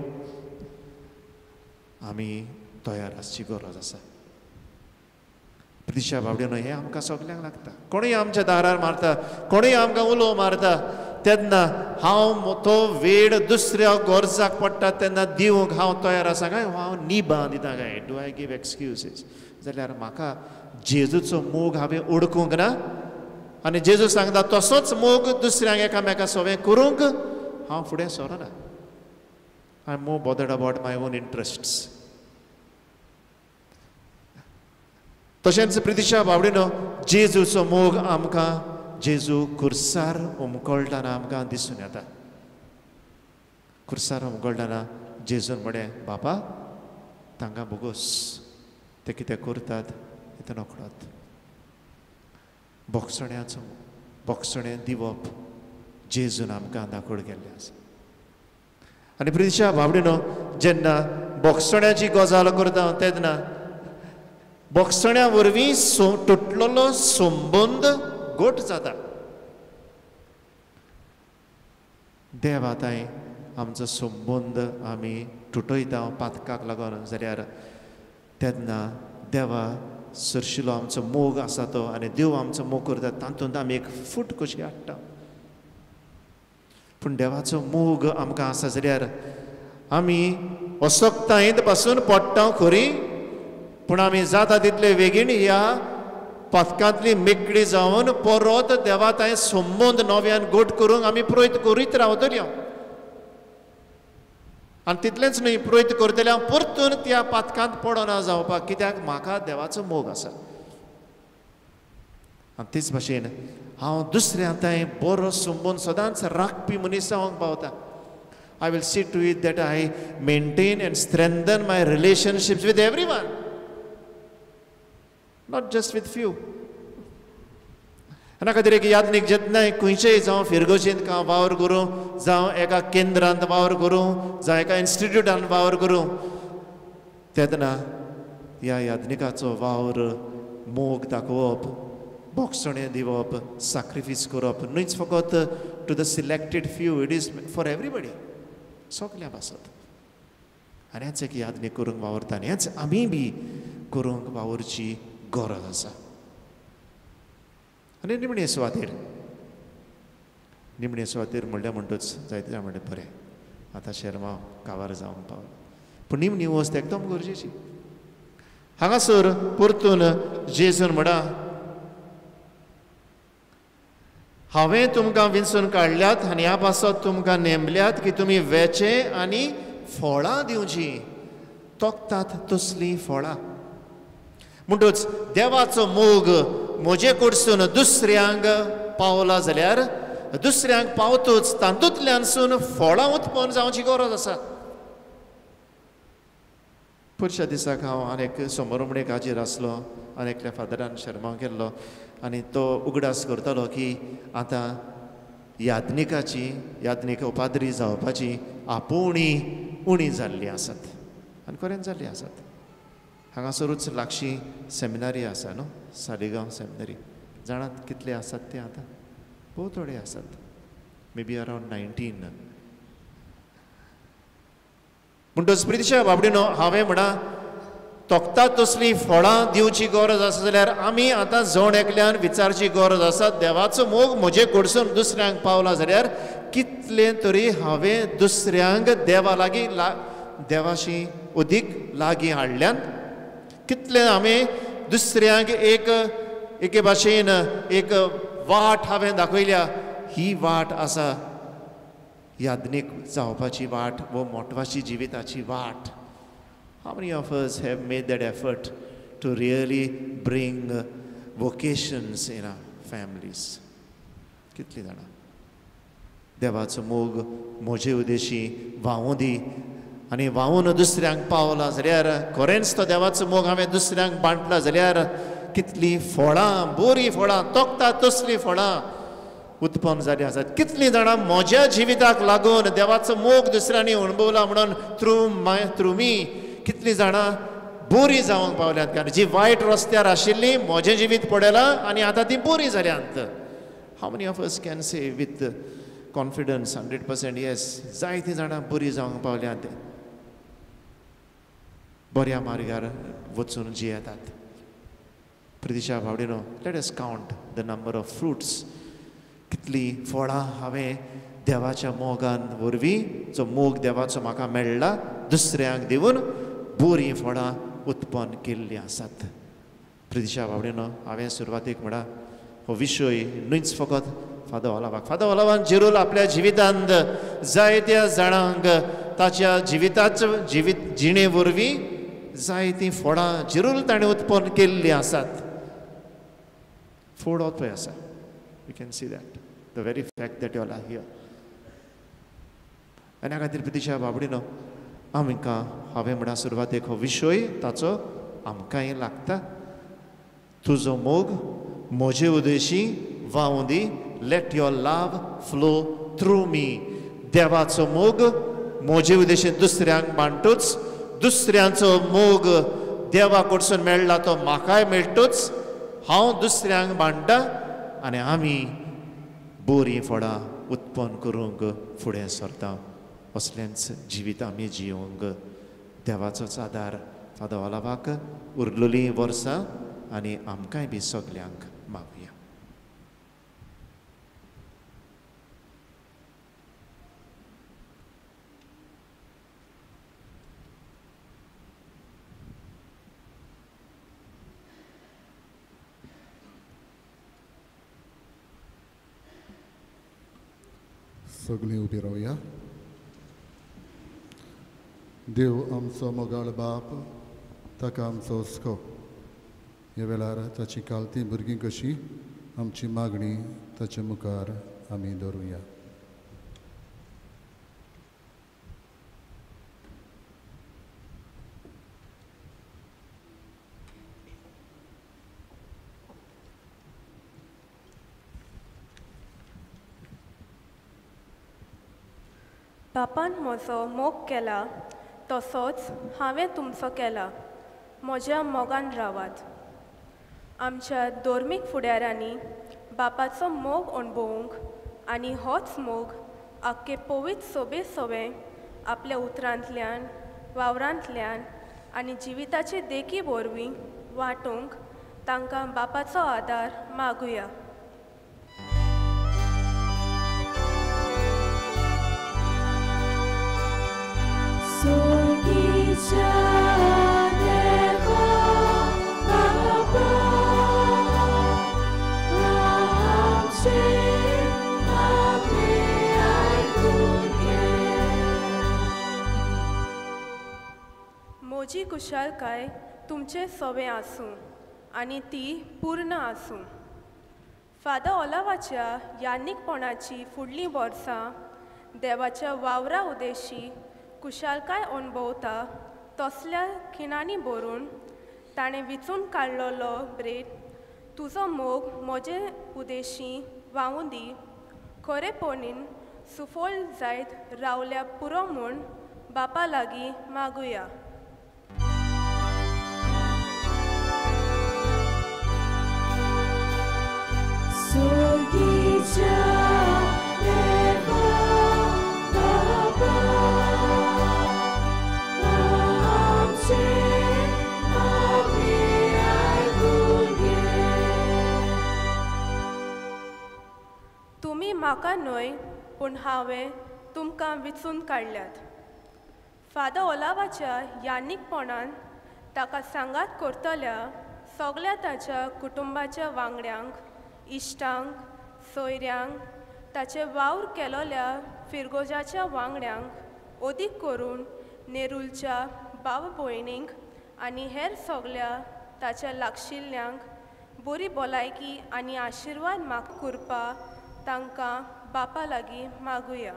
आमी तयार आसची गरज आसा. प्रतिशा बावडीनो हें आमकां सगल्यांक लागता. कोणूय आमच्या दारार मारता, कोणूय आमकां उलो मारता तेन्ना हांव तो वेळ दुसऱ्या गरजाक पडटा तेन्ना दिवंक हांव तयार आसा काय हांव निभा दिता काय, डू आय गिव एक्सक्यूजीस. जाल्यार म्हाका जेजूचो मोग हांवें ओळखूंक ना आनी जेजू सांगता तसोच मोग दुसऱ्यांक एकामेका सवें करूंक हांव फुडें सरना. I am more bothered about my own interests. तशेंच प्रतिशा बावडीनो जेजूचो मोग आमकां जेजू खुर्सार उमकळटाना आमकां दिसून येता. खुर्सार उमकळटाना जेजून म्हळें बापा तांकां बोगोस ते कितें करतात तें नकळत. बोगसणें दिवप जेजून आमकां दाखोवड केल्लें आसा. आनी प्रतिशा बावडीनो जेन्ना बोगसण्याची गजाल करता तेन्ना बोगसण्या वरवीं तुटलेलो संबंद घट जाता. देवाताय आमचो संबंद आमी तुटयता पातकाक लागून जाल्यार तेन्ना देवा सरशिलो आमचो मोग आसा तो आनी देव आमचो मोग करता तातूंत आमी एक फूट कशी हाडटा. पूण देवाचो मोग आमकां आसा जाल्यार आमी असक्तायेंत पासून पडटा खरी पूण आमी जाता तितले बेगीन ह्या पथकांतली मेकळी जावन परत देवाताय संबंद नव्यान घट करूंक आमी प्रयत्न करीत रावतली. आनी तितलेंच न्हय प्रयत्न करतले हांव परतून त्या पातकांत पडना जावपाक, कित्याक म्हाका देवाचो मोग आसा. आनी तेच भाशेन हांव दुसऱ्यांताय बरो संबंद सदांच राखपी मनीस जावंक पावता. I will see to it that I maintain and strengthen my relationships with everyone, not just with few. हाना खातीर एक याज्ञीक जेन्नाय खंयचेय जावं फिरगोशींत वावर करूं, जावं एका केंद्रांत वावर करूं, जावं एका इन्स्टिट्यूटांत वावर करूं, तेन्ना ह्या याज्ञिकाचो वावर मोग दाखोवप, बोगसणें दिवप, सॅक्रिफीस करप न्हयच फकत to the selected few, it is for everybody, सगल्या पासत. आनी हेंच एक याज्ञीक करूंक वावरता आनी हेंच आमी बी करूंक वावरची गरज आसा. आनी निमणे सुवातेर म्हणल्या म्हणटूच जायते म्हणलें बरें आतां शर्मा काबार जावंक पावलो, पूण निमणी वस्त एकदम गरजेची. हांगासर परतून जेजून म्हणा हांवें तुमकां विंचून काडल्यात आनी ह्या पासत तुमकां नेमल्यात की तुमी वेचे आनी फळां दिवची, तोखतात तसलीं फळां. म्हणटूच देवाचो मोग म्हजे कडसून दुसऱ्यांक पावला जाल्यार दुसऱ्यांक पावतूच तातूंतल्यानसून फळां उत्पन्न जावची गरज आसा. पुरच्या दिसाक हांव आनीक समोरमणेक हाजीर आसलो आनी एकल्या फादरान शर्मा केल्लो आनी तो उगडास करतालो की आतां याज्ञिक उपाद्री जावपाची आपोवणी उणी जाल्ली आसात आनी खरेंच जाल्ली आसात. हांगासरूच लागशीं सेमिनारी आसा न्हू, सालिगांव सेमिनारी. जाणात कितले आसात ते आतां? भोव थोडे आसात, मे बी अरावंड 19. म्हणटच प्रितीच्या बाबडीनो हांवें म्हणा तोखता तसली फळां दिवची गरज आसा जाल्यार आमी आतां जण एकल्यान विचारची गरज आसा देवाचो मोग म्हजे कडसून दुसऱ्यांक पावला जाल्यार कितले तरी हांवें दुसऱ्यांक देवा लागीं देवाशी अदीक लागीं हाडल्यान कितले हांवें दुसऱ्यांक एके भाशेन एक वाट हांवें दाखयल्या ही वाट आसा याज्ञीक जावपाची वाट वो मोटवाची जिविताची वाट. How many of us have made that effort to really bring vocations in our families? कितली जाणां देवाचो मोग म्हजे उद्देशी व्हांवूं दी आनी व्हांवून दुसऱ्यांक पावला जाल्यार खरेंच तो देवाचो मोग हांवें दुसऱ्यांक बांटला जाल्यार कितली फळां बरी फळां तोखता तसली फळां उत्पन्न जाली आसात. कितलीं जाणां म्हज्या जिविताक लागून देवाचो मोग दुसऱ्यांनी अणभवला म्हणून थ्रू मी कितलीं जाणां बरी जावंक पावल्यात कारण जी वायट रस्त्यार आशिल्लीं म्हजें जिवीत पडलां आनी आतां तीं बरीं जाल्यांत. Have many of us can say with confidence 100% yes जायतीं जाणां बरीं जावंक पावल्यात बऱ्या मार्गार वचून जियेतात. प्रितीच्या भावडीनो let us count the number of fruits कितलीं फळां हांवें देवाच्या मोगान वरवीं जो मोग देवाचो म्हाका मेळ्ळा दुसऱ्यांक दिवन बरीं फळां उत्पन्न केल्लीं आसात. प्रितीच्या भावडीनो हांवें सुरवातेक म्हणा हो विशय न्हूच फकत फादर ओलावान जेरूल आपल्या जिवितांत जायत्या जाणांक ताच्या जिणे वरवीं जायतीं फळां जेरूल ताणें उत्पन्न केल्लीं आसात. फूड हो पळय आसा we can see that the very fact that you are here. आनी ह्या खातीर प्रितीच्या बाबडीनो आमकां हांवें म्हणा सुरवातेक हो विशय ताचो आमकांय लागता. तुजो मोग म्हजे उद्देशी व्हांवूं दी let your love flow through me. देवाचो मोग म्हजे उद्देशीन दुसऱ्यांक बांटूच दुसऱ्यांचो मोग देवा कडसून मेळ्ळा तो म्हाकाय मेळटूच हांव दुसऱ्यांक बांडटा आनी आमी बरीं फळां उत्पन्न करूंक फुडें सरता. असलेंच जिवीत आमी जियोंक देवाचोच आदार फादर ओलावाक उरलेलीं वर्सां आनी आमकांय बी सगल्यांक मागुया. सगळीं उबी रावया. देव आमचो मोगाळ बाप ताका आमचो हुस्को ह्या वेळार ताची कालती भुरगीं कशी आमची मागणी ताचे मुखार आमी दवरुया. बापान म्हजो मोग केला तसोच हांवें तुमचो केला. म्हज्या मोगान रावात. आमच्या धोर्मीक फुडाऱ्यांनी बापाचो मोग अणभवूंक आनी होच मोग आख्खे पवित्र सोबे सोबे आपल्या उतरांतल्यान वावरांतल्यान आनी जिविताचे देखी वरवीं वांटूंक तांकां बापाचो आदार मागुया. म्हजी कुशालकाय तुमचे सोबे आसूं आनी ती पूर्ण आसूं. फादर ओलावाच्या यान्नीकपणाची फुडलीं वर्सां देवाच्या वावरा उद्देशी कुशालकाय अणभवता तसल्या खिणांनी बरोवन ताणें विचून काडलेलो ब्रेड तुजो मोग म्हजे उद्देशी व्हांवूं दी खरेपणीन सुफोल जायत रावल्या पुरो म्हूण बापा लागीं मागुया. म्हाका न्हय पूण हांवें तुमकां विचून काडल्यात. फादर ओलावाच्या यान्नीकपणान ताका सांगात करतल्या सगळ्या ताच्या कुटुंबाच्या वांगड्यांक, इश्टांक, सोयऱ्यांक, ताचे वावर केलोल्या फिरगोजाच्या वांगड्यांक, अदीक करून नेरुलच्या भाव भयणींक आनी हेर सगळ्या ताच्या लागशिल्ल्यांक बरी भलायकी आनी आशिर्वाद करपा तांकां बापा लागीं मागुया.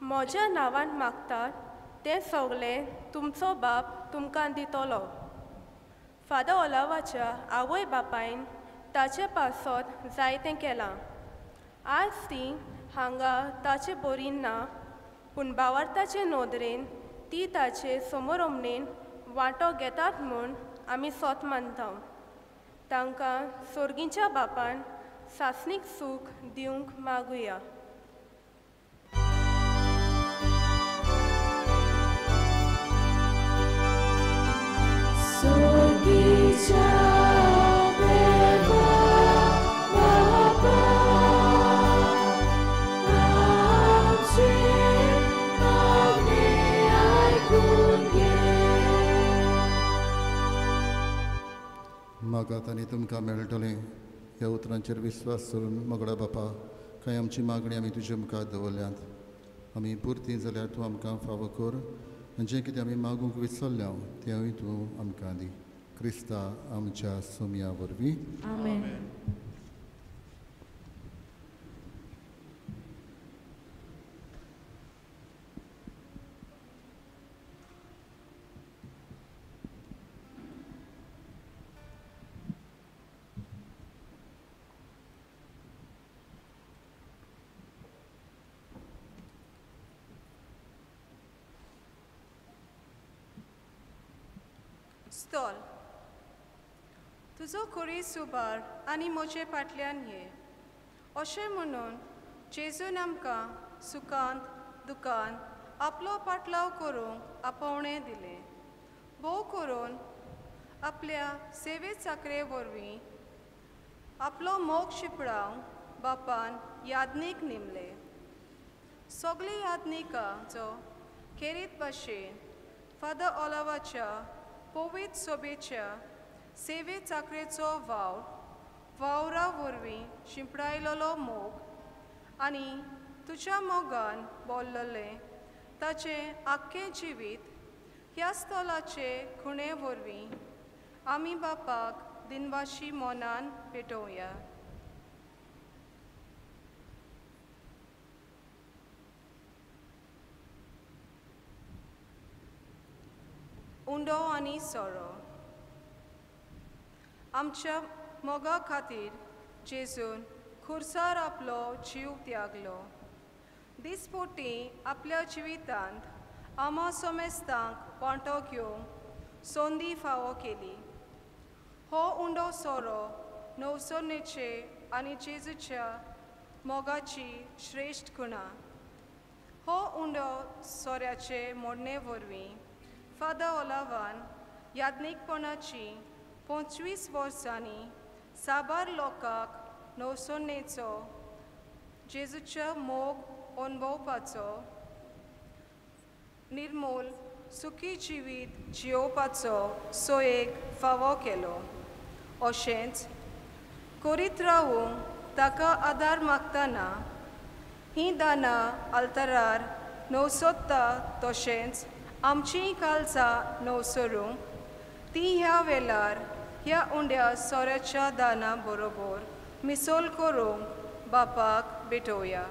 म्हज्या नांवान मागतात ते सगळे तुमचो बाप तुमकां दितलो. फादर ओलावाच्या आवय बापायन ताचे पासत जायतें केलां. आज ती हांगा ताचे बरीन ना, पूण भावार्थाचे नोदरेन ती ताचे समोरमणेन वांटो घेतात म्हूण आमी सोत मानता. तांकां सोर्गींच्या बापान सासणीक सूख दिवंक मागुया. मागात आनी तुमकां मेळटलें. ह्या उतरांचेर विस्वास करून मोगडा बापा, कांय आमची मागणी आमी तुजे मुखार दवरल्यांत. आमी पुर्ती जाल्यार तूं आमकां फावो कर. आनी जें कितें आमी मागूंक विसरल्या तेंवूय तूं आमकां दी. क्रिस्ता आमच्या सोम्या वरवीं. आमेन. स्तोल, तुजो कुरीस उबार आनी म्हजे फाटल्यान ये. अशें म्हणून जेजून आमकां सुखांत दुखांत आपलो पाटलाव करूंक आपोवणें दिलें. भोव करून आपल्या सेवे चाकरे वरवीं आपलो मोग शिपडाव बापान यादनीक निमले. सगळी यादनिकांचो खेरीत भाशेन फादर ओलावाच्या पवित्र सोबेच्या सेवे चाकरेचो वावरा वरवीं शिंपडायलोलो मोग आनी तुज्या मोगान बोल्लोलें ताचें आख्खें जिवीत ह्या स्थलाचे खुणे वरवीं आमी बापाक दिनवाशी मोनान पेटोवया. उंडो आनी सोरो. आमच्या मोगा खातीर जेजून खुर्सार आपलो जीव त्यागलो. दिसपोटी आपल्या जिवितांत आमा सोमेस्तांक वांटो घेवंक संदी फावो केली. हो उंडो सोरो नवसोनेचे आनी जेजूच्या मोगाची श्रेश्ठ खुणां. हो उंडो सोऱ्याचे मोडणे वरवीं फादर ओलावान यादनीकपणाची 25 वर्सांनी साबार लोकांक नवसोनेचो जेजूच्या मोग अणभवपाचो निर्मोल सुखी जिवीत जियोवपाचो सोयेक फावो केलो. अशेंच करीत रावूंक ताका आदार मागतना हीं दानां आल्तारार नवसोत्ता तशेंच आमचीं काळजां नवसरूंक ती ह्या वेळार ह्या उंड्या सोऱ्याच्या दाना बरोबर मिसोल करूंक बापाक भेटोवया.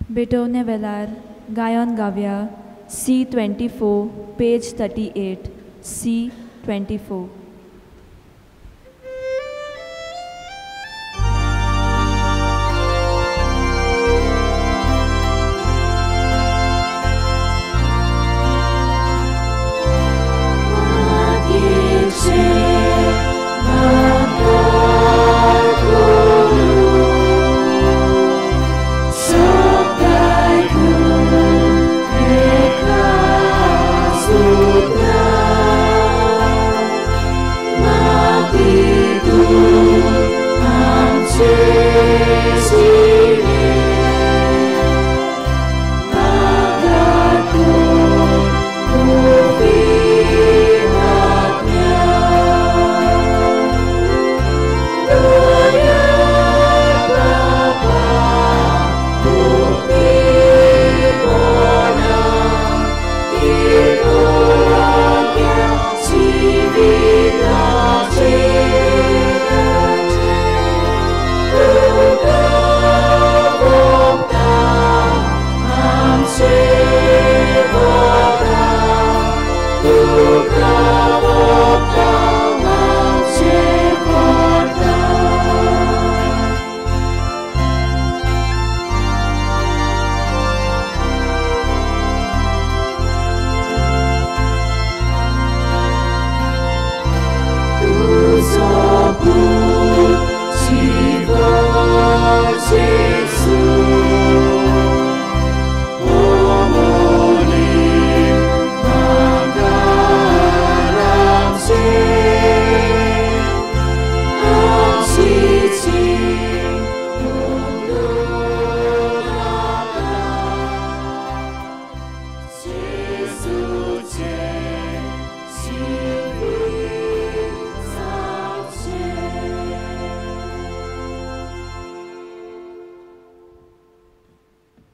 भेटोवने वेळार गायन गावया C24 पेज 38 C24.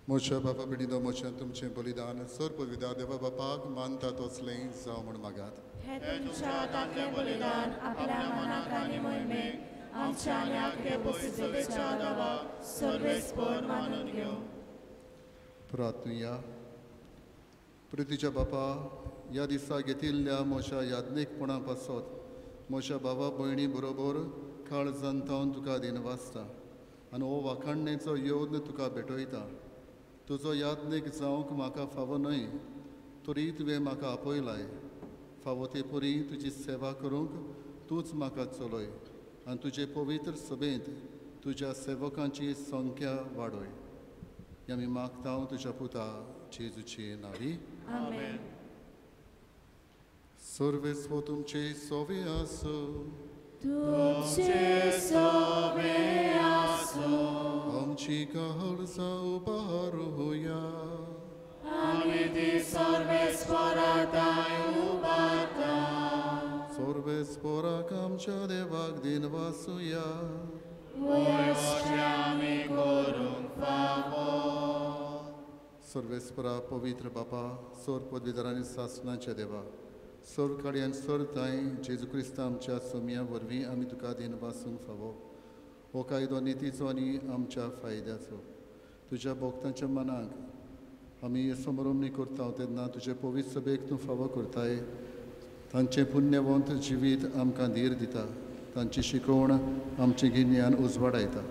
मोशा बाबा पिढीदो मोशा तुमचे बलिदान सर्प विदा देवा बापाक मानता तसले जावं म्हण मागात हे तुमच्या दाखले बलिदान आपल्या मनाक आनी मोहिमेक आमच्या आनी आख्खे बसुदेच्या दावा सर्वेस्पर मानून घेऊ. प्रार्थना प्रितीच्या बापा ह्या दिसा घेतिल्ल्या मोशा याज्ञिकपणा पासत मोशा बाबा भयणी बरोबर काळ जनतावन तुका दिन वाचता आनी हो वाखाणणेचो योद्न तुका भेटयता. तुजो याज्ञीक जावंक म्हाका फावो न्हय तरी तुवें म्हाका आपयलाय. फावो ते परी तुजी सेवा करूंक तूंच म्हाका चलय आनी तुजे पवित्र सभेंत तुज्या सेवकांची संख्या वाडय. हें आमी मागता तुज्या पुता जेजूचे नांवी. आमेन. सर्वेस्व तुमचे सोवे आसो. तुमचे सोवे आसो. आमची काळजा उबारूया. आमी ती सर्वेस्पराताय उबारता. सर्वेस्पराक आमच्या देवाक दिन वासुया. वयशे आमी करूंक फावो. सर्वेस्परा पवित्र बापा सोर पदवीधरांनी सासणाच्या देवा सोर काळी आनी सोर ताय जेजू क्रिस्त आमच्या सोम्या वरवीं आमी तुका दिन वासूंक फावो. हो कायदो नितीचो आनी आमच्या फायद्याचो. तुज्या भोगतांच्या मनाक आमी समरमणी करता तेन्ना तुजे पवित्र सभेक तूं फावो करताय. तांचें पुण्यवंत जिवीत आमकां धीर दिता. तांची शिकवण आमचें गिन्यान उजवाडायता.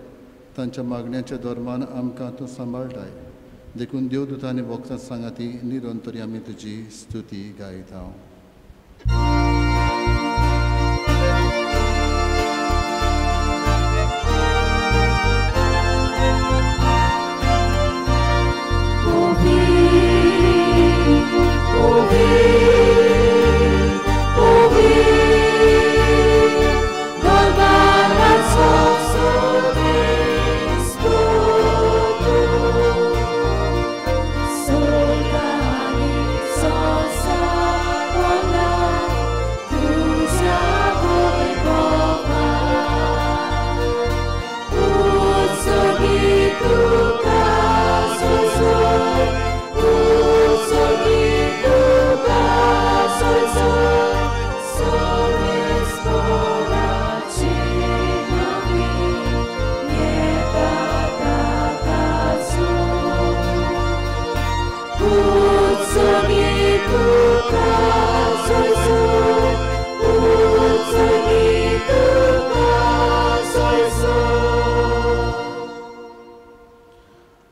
तांच्या मागण्याच्या धर्मान आमकां तूं सांबाळटाय. देखून देवदूतांनी भोगतां सांगाती निरंतरी आमी तुजी स्तुती गायता.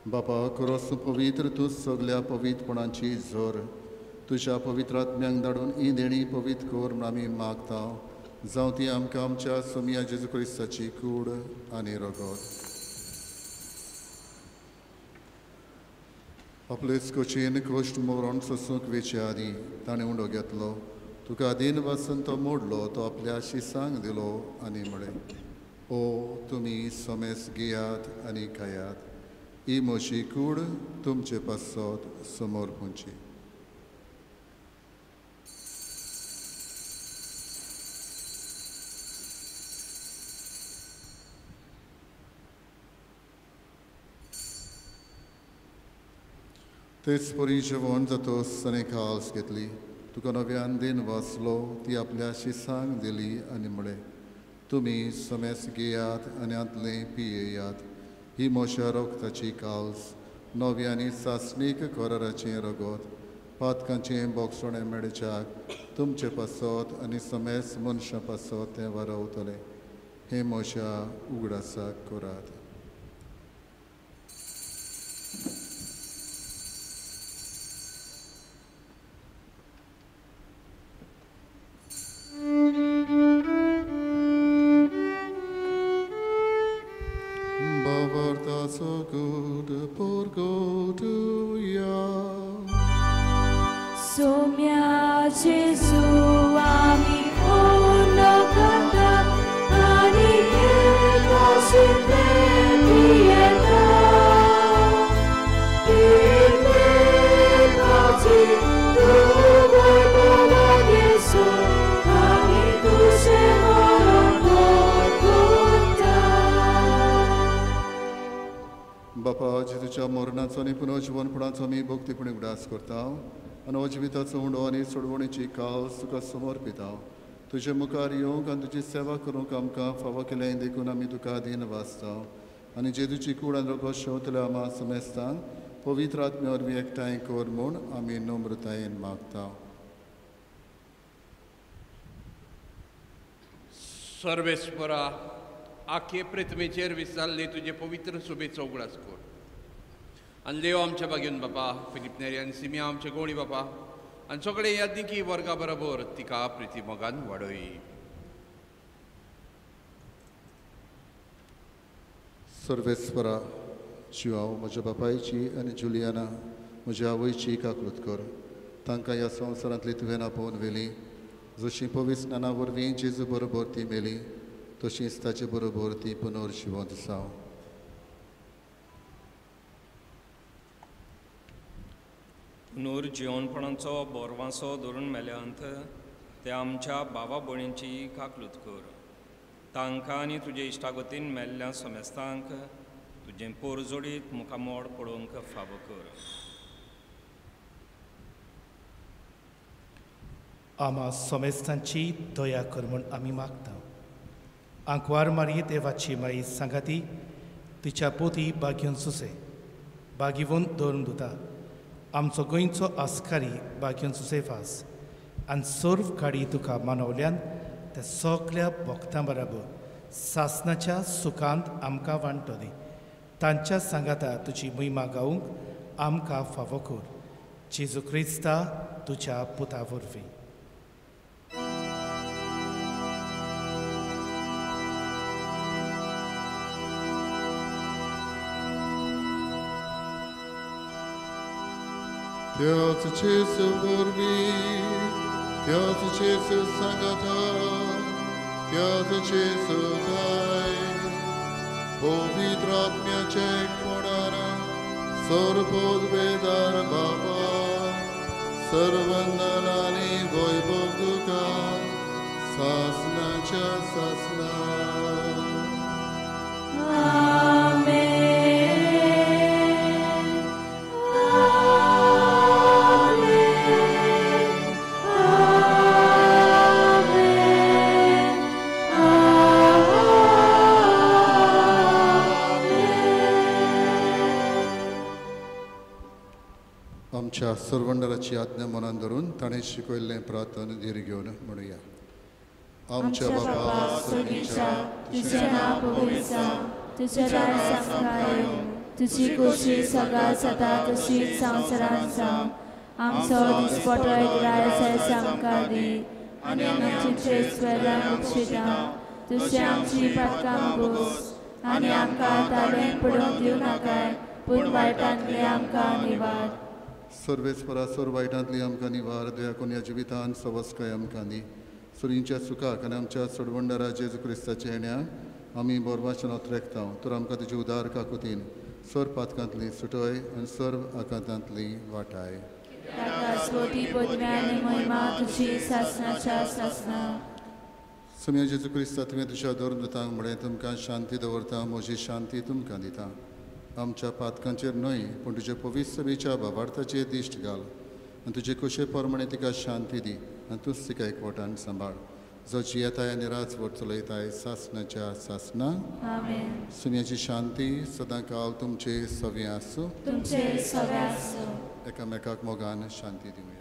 बापा खरोच पवित्र तूं सगल्या पवित्रपणाची जोर तुज्या पवित्रात्म्यांक धाडून ही देणी पवित्र कर म्हूण आमी मागता. जावं ती आमकां आमच्या सोम्या जेजू क्रिस्ताची कूड आनी रगत. आपलेच कोचेन कोश्ट मोरण सोसूंक वेचे आदी ताणें उंडो घेतलो. तुका दिन वाचून तो मोडलो तो आपल्या शिसांक दिलो आनी म्हळें ओ तुमी सोमेस घेयात आनी खायात. ही म्हजी कूड तुमचे पासत समोर पोंची. तेच परी जेवण जातोच ताणें काल्स घेतली. तुका नव्यान दिन वाचलो ती आपल्या शिसांक दिली आनी म्हळें तुमी समेस घेयात आनी आदलें पियेयात. ही मोशा रोगताची काल्स नव्यांनी सासणीक कोराराचें रगत पातकांचें बोगसोणें मेळच्याक तुमचे पासत आनी समेस मनशां पासत तें वारवतलें. हें मोशा उगडासाक करात. So good, por goduja. Somia Jesu ami ono kata ani jego sinte. मरणाचो आनी पुनर्जीवनपणाचो आमी भक्तीपणी उडास करता आनी अजिविताचो उंडो आनी सोडवणीची कास तुका समर्पिता तुजे मुखार येवंक आनी तुजी सेवा करूंक आमकां फावो केलें देखून आमी तुका अधीन वाचता आनी जेजूची कूड आनी रोगो शेवतले आमा समेस्तांक पवित्र आत्मे वरवीं एकठांय कर म्हूण आमी नम्रतायेन मागता. सर्वेस्परा आखे पृथ्वीचेर विस्तारले तुजे पवित्र सुबेचो उगडास कर आनी लेव आमच्या बागेन बापा फिलिप नेरी आनी सिमिया आमचे गोणी बापा आनी सगळे यादनिकी वर्गा बरोबर तिका प्रिती मोगान वाडय. सर्वेस्परा शिवाव म्हज्या बापायची आनी जुलियाना म्हज्या आवयची काकूत कर तांकां ह्या संवसारांतली तुवें आपोवन व्हेली जशी पवित्र स्नाना वरवीं जेजू बरोबर ती मेली तशींच ताचे बरोबर ती पुनर्जिवंत जाव. पुनर्जिवनपणाचो बोरवांसो धरून मेल्यांत ते आमच्या बाबा भयणींची काकलूत कर तांकां आनी तुजे इश्टागतीन मेल्ल्या समेस्तांक तुजें पोरजोडीत मुखामोड पडोवंक फावो कर. आमा समेस्तांची दया कर म्हूण आमी मागता. आंकवार मारी देवाची माई सांगाती तिच्या पोती बागीवन सुसे बागीवन दवरून दिता आमचो गोंयचो आस्कारी बागीवन सुसेफास आनी सर्व काडी तुका मानवल्यान त्या सगळ्या भक्तां बरोबर सासनाच्या सुखांत आमकां वांटली तांच्या सांगाता तुजी महिमा गावूंक आमकां फावो कर जेजू क्रिस्ता तुज्या पुता वरवीं. Deus Jesu vurvi, Deus Jesu sangata, Deus Jesu dai, Povitratmyaचे कोणारा, सर्वोद वेदार बाबा, सर्वंदनानी वैभव तुका, सासनाच्या सासना. आमच्या सर्वंडराची आज्ञा मनान धरून ताणें शिकयल्लें प्रार्थना धीर घेवन म्हणुया. आमच्या बाबा स्वर्गीच्या तुझें नांव पवित्र जावं तुजें राज्य संस्कार तुजी खोशी सगळ्यात जाता तशीच संवसारांत जावं आमचो दिसपटोय रायसाय आमकां दी आनी आमची ट्रेस वेल्यान उपशिता तुजें आमची पातकां घोस आनी आमकां ताळें पडूंक दिवं नाकाय पूण वायटांतले आमकां निवाड. सर्वेस्परा सर्व वायटांतली आमकां निवार दया करून ह्या जिवितांत सवस्काय आमकां दी सुरींच्या सुखाक आनी आमच्या सोडवंडरा जेजू क्रिस्ताच्या येण्याक आमी बोरवाचन ओतरेकता तर आमकां तुजे उदार काकुतीन सर्व पातकांतली सुटय आनी सर्व आकांतांतली वाटाय. स्वती पदव्यानी महिमा तुजी सासनाच्या सासना. सुम्या जेजू क्रिस्ता तुवें तुज्या दोरदूतांक म्हळें तुमकां शांती दवरता म्हजी शांती तुमकां दिता. आमच्या पातकांचेर न्हय पूण तुजे पवित्र सभेच्या भावार्थाचेर दिश्ट घाल आनी तुजे कुशे प्रमाणे तिका शांती दी आनी तूंच तिका एकवटान सांबाळ जो जियेताय आनी राज वर चलयताय सासनाच्या सासना. सुम्याची शांती सदां काल तुमचे सवे आसूं एकामेकाक मोगान शांती दिवया.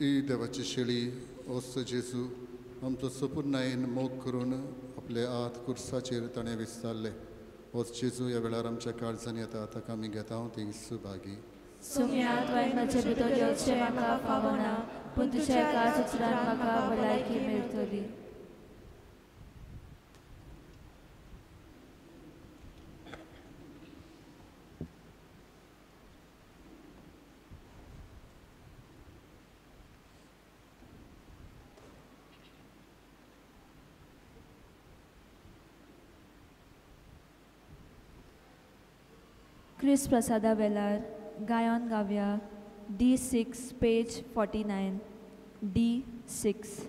ही देवाची शेळी ओस्त जेजू आमचो सपूर्णायेन मोग करून आपले हात कुर्साचेर ताणें विस्तारले. होच जेजू ह्या वेळार आमच्या काळजांनी येता ताका आमी घेता ती सुभागी. सुम्यांत वैनाचे भितर येवचें म्हाका फावना, पूण तुज्या काळज उतरान म्हाका भलायकी मेळटली. क्रिस प्रसादा वेलार गायन गाव्या D6 पेज 49 D6.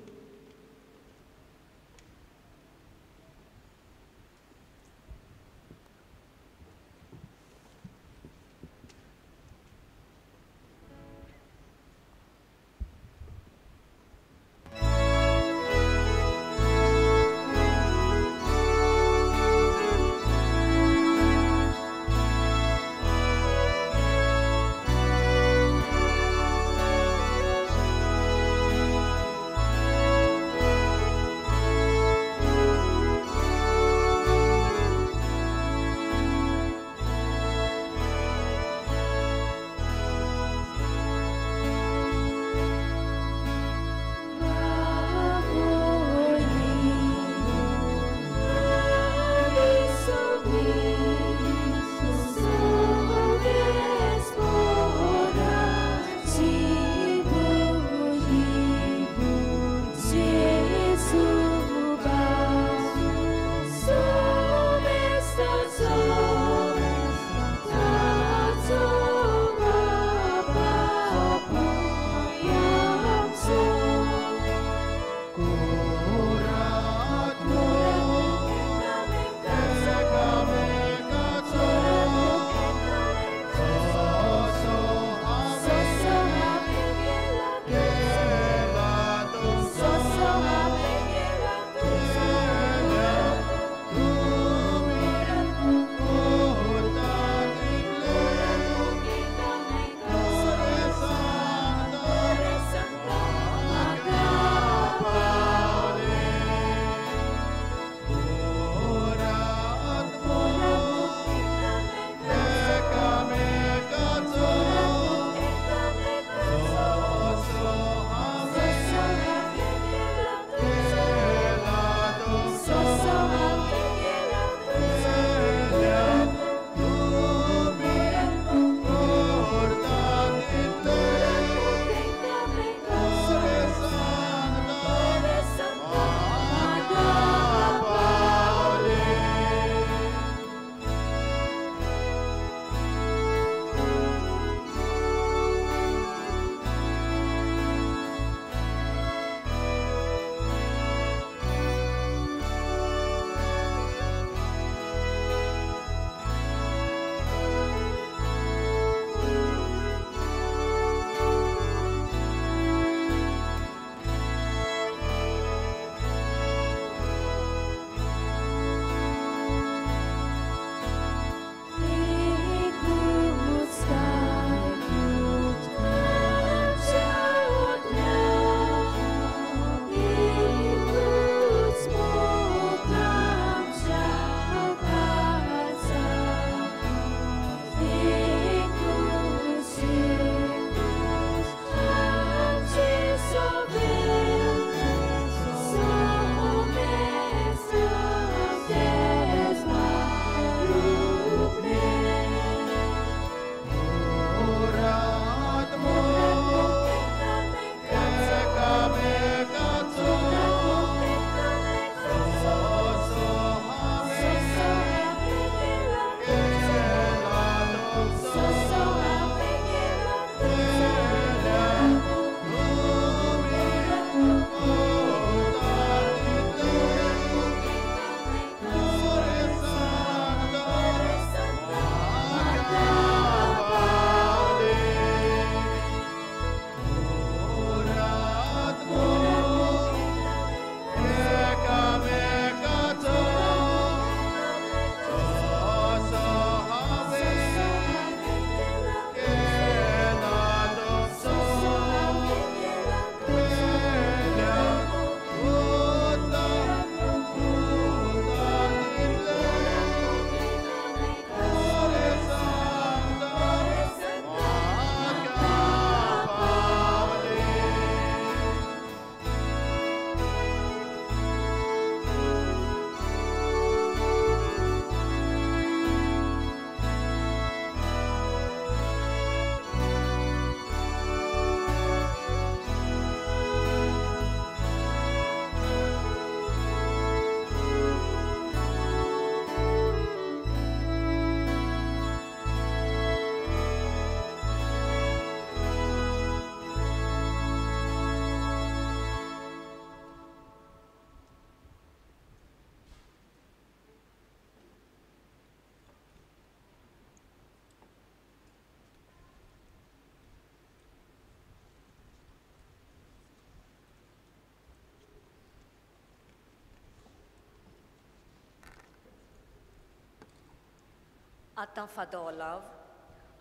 आतां फादो ओलाव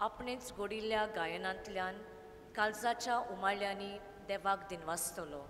आपणेच घोडिल्ल्या गायनांतल्यान काळजाच्या उमाळ्यांनी देवाक दिनवासतलो.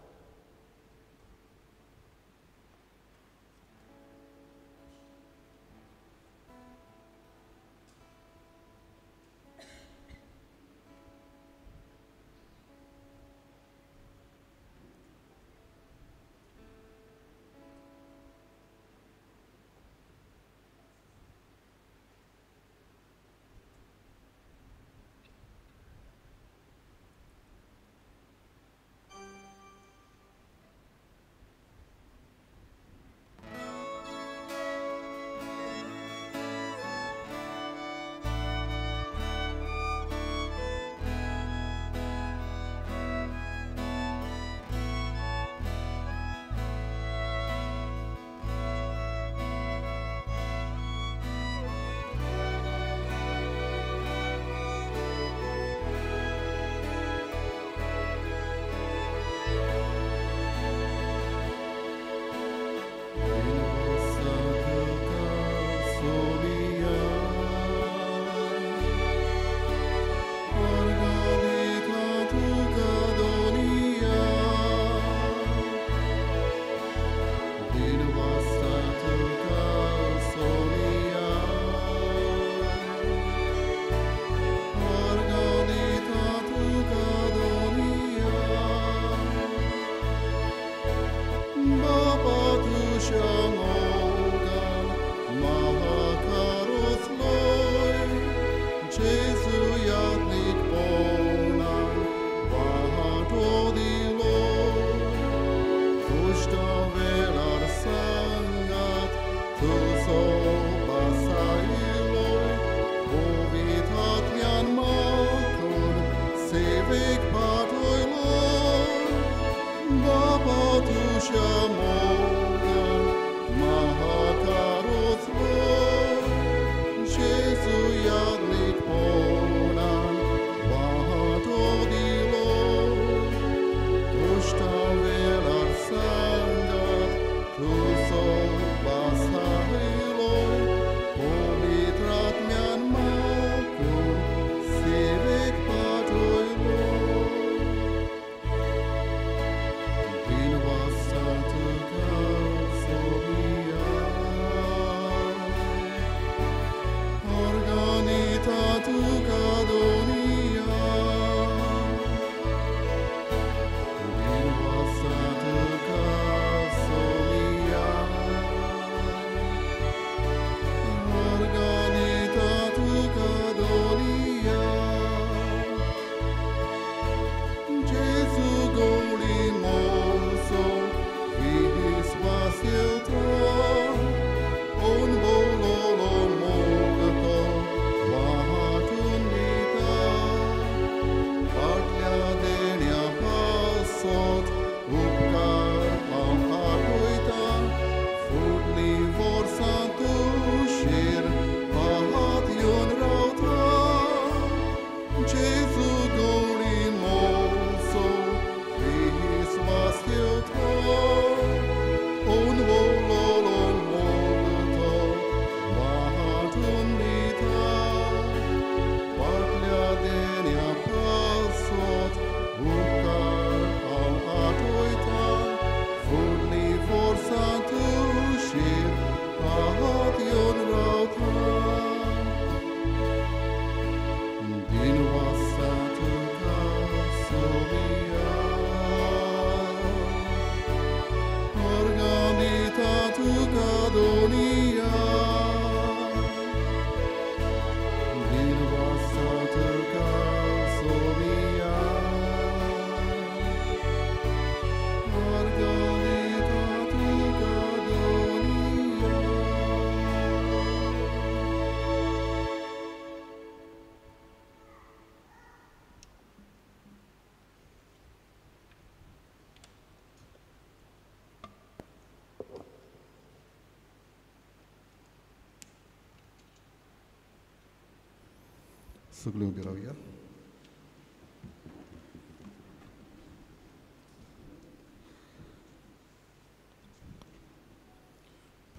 सगळीं उबी रावया.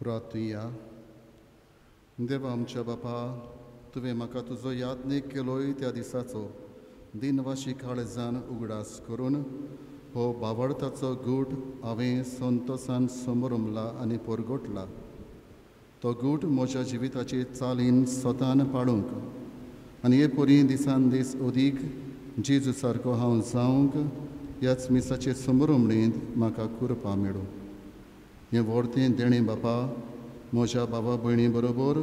प्रार्थुया. देवा आमच्या बापा, तुवें म्हाका तुजो यादनेक केलोय त्या दिसाचो दिनवाशी काळजान उगडास करून हो बावडताचो गूट हांवें संतोसान समोरुमला आनी परगोटला. तो गूट म्हज्या जिविताचे चालीन स्वतान पाळूंक आनी हे पोरी दिसान दीस अदीक जेजू सारको हांव जावंक ह्याच मिसाचे समोरुमणींत म्हाका करपा मेळूं. हें व्हडतें देणें बापा म्हज्या भावा भयणी बरोबर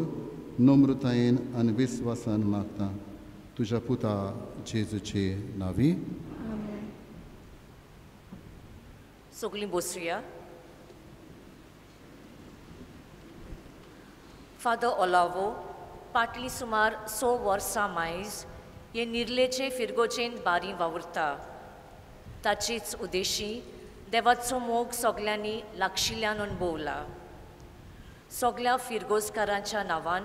नम्रतायेन आनी विस्वासान मागता तुज्या पुता जेजूचे नांवी. सगळीं बसुया. फादर ओलावो फाटलीं सुमार 6 वर्सां मायज हे निर्लेचे फिरगोचेंत बारी वावुरता. ताचीच उद्देशी देवाचो मोग सगल्यांनी लागशिल्ल्यान अणभवला. सगल्या फिरगोजकारांच्या नांवान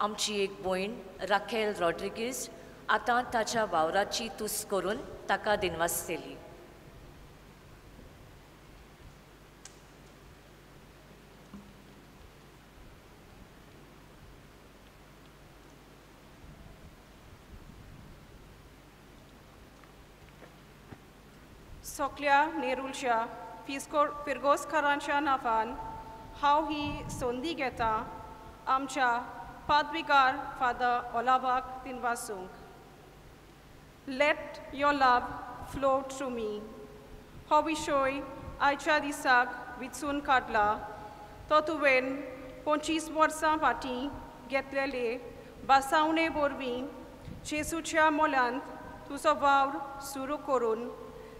आमची एक भयण राखेल रॉड्रिगीज आतां ताच्या वावराची तुस करून ताका दिनवासतेली. सगल्या नेरुलच्या फिरगोजकारांच्या नांवान हांव ही संदी घेता आमच्या पादविकार फादर ओलावाक दिनवासूंक. Let your love flow through me. हो विशय आयच्या दिसाक विचून काडला तो तुवें 25 वर्सां फाटीं घेतलेले बासावणे वरवीं जेजूच्या मोलांत तुजो वावर सुरू करून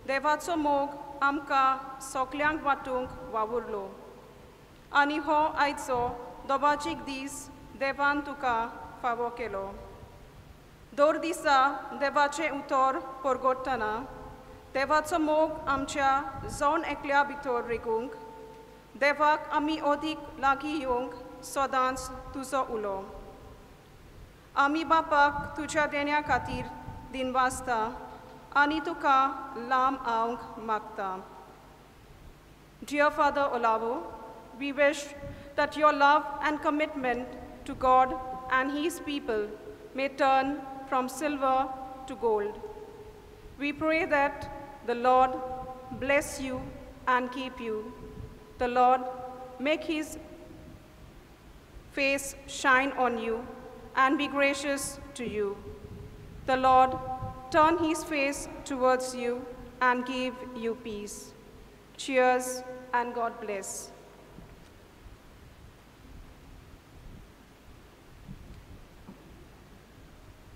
देवाचो मोग आमकां सगल्यांक वांटूंक वावुरलो. आनी हो आयचो दोबाचीक दीस देवान तुका फावो केलो. दर दिसा देवाचें उतर परगोडटना देवाचो मोग आमच्या जावन एकल्या भितर रिगूंक देवाक आमी अदीक लागीं येवंक सदांच तुजो उलो. आमी बापाक तुज्या देण्या खातीर दिनवासता आनी तुका लांब आवंक मागता. Dear Father Olavo, we wish that your love and commitment to God and His people may turn from silver to gold. We pray that the Lord bless you and keep you. The Lord make His face shine on you and be gracious to you. The Lord turn His face towards you and give you peace. Cheers and God bless.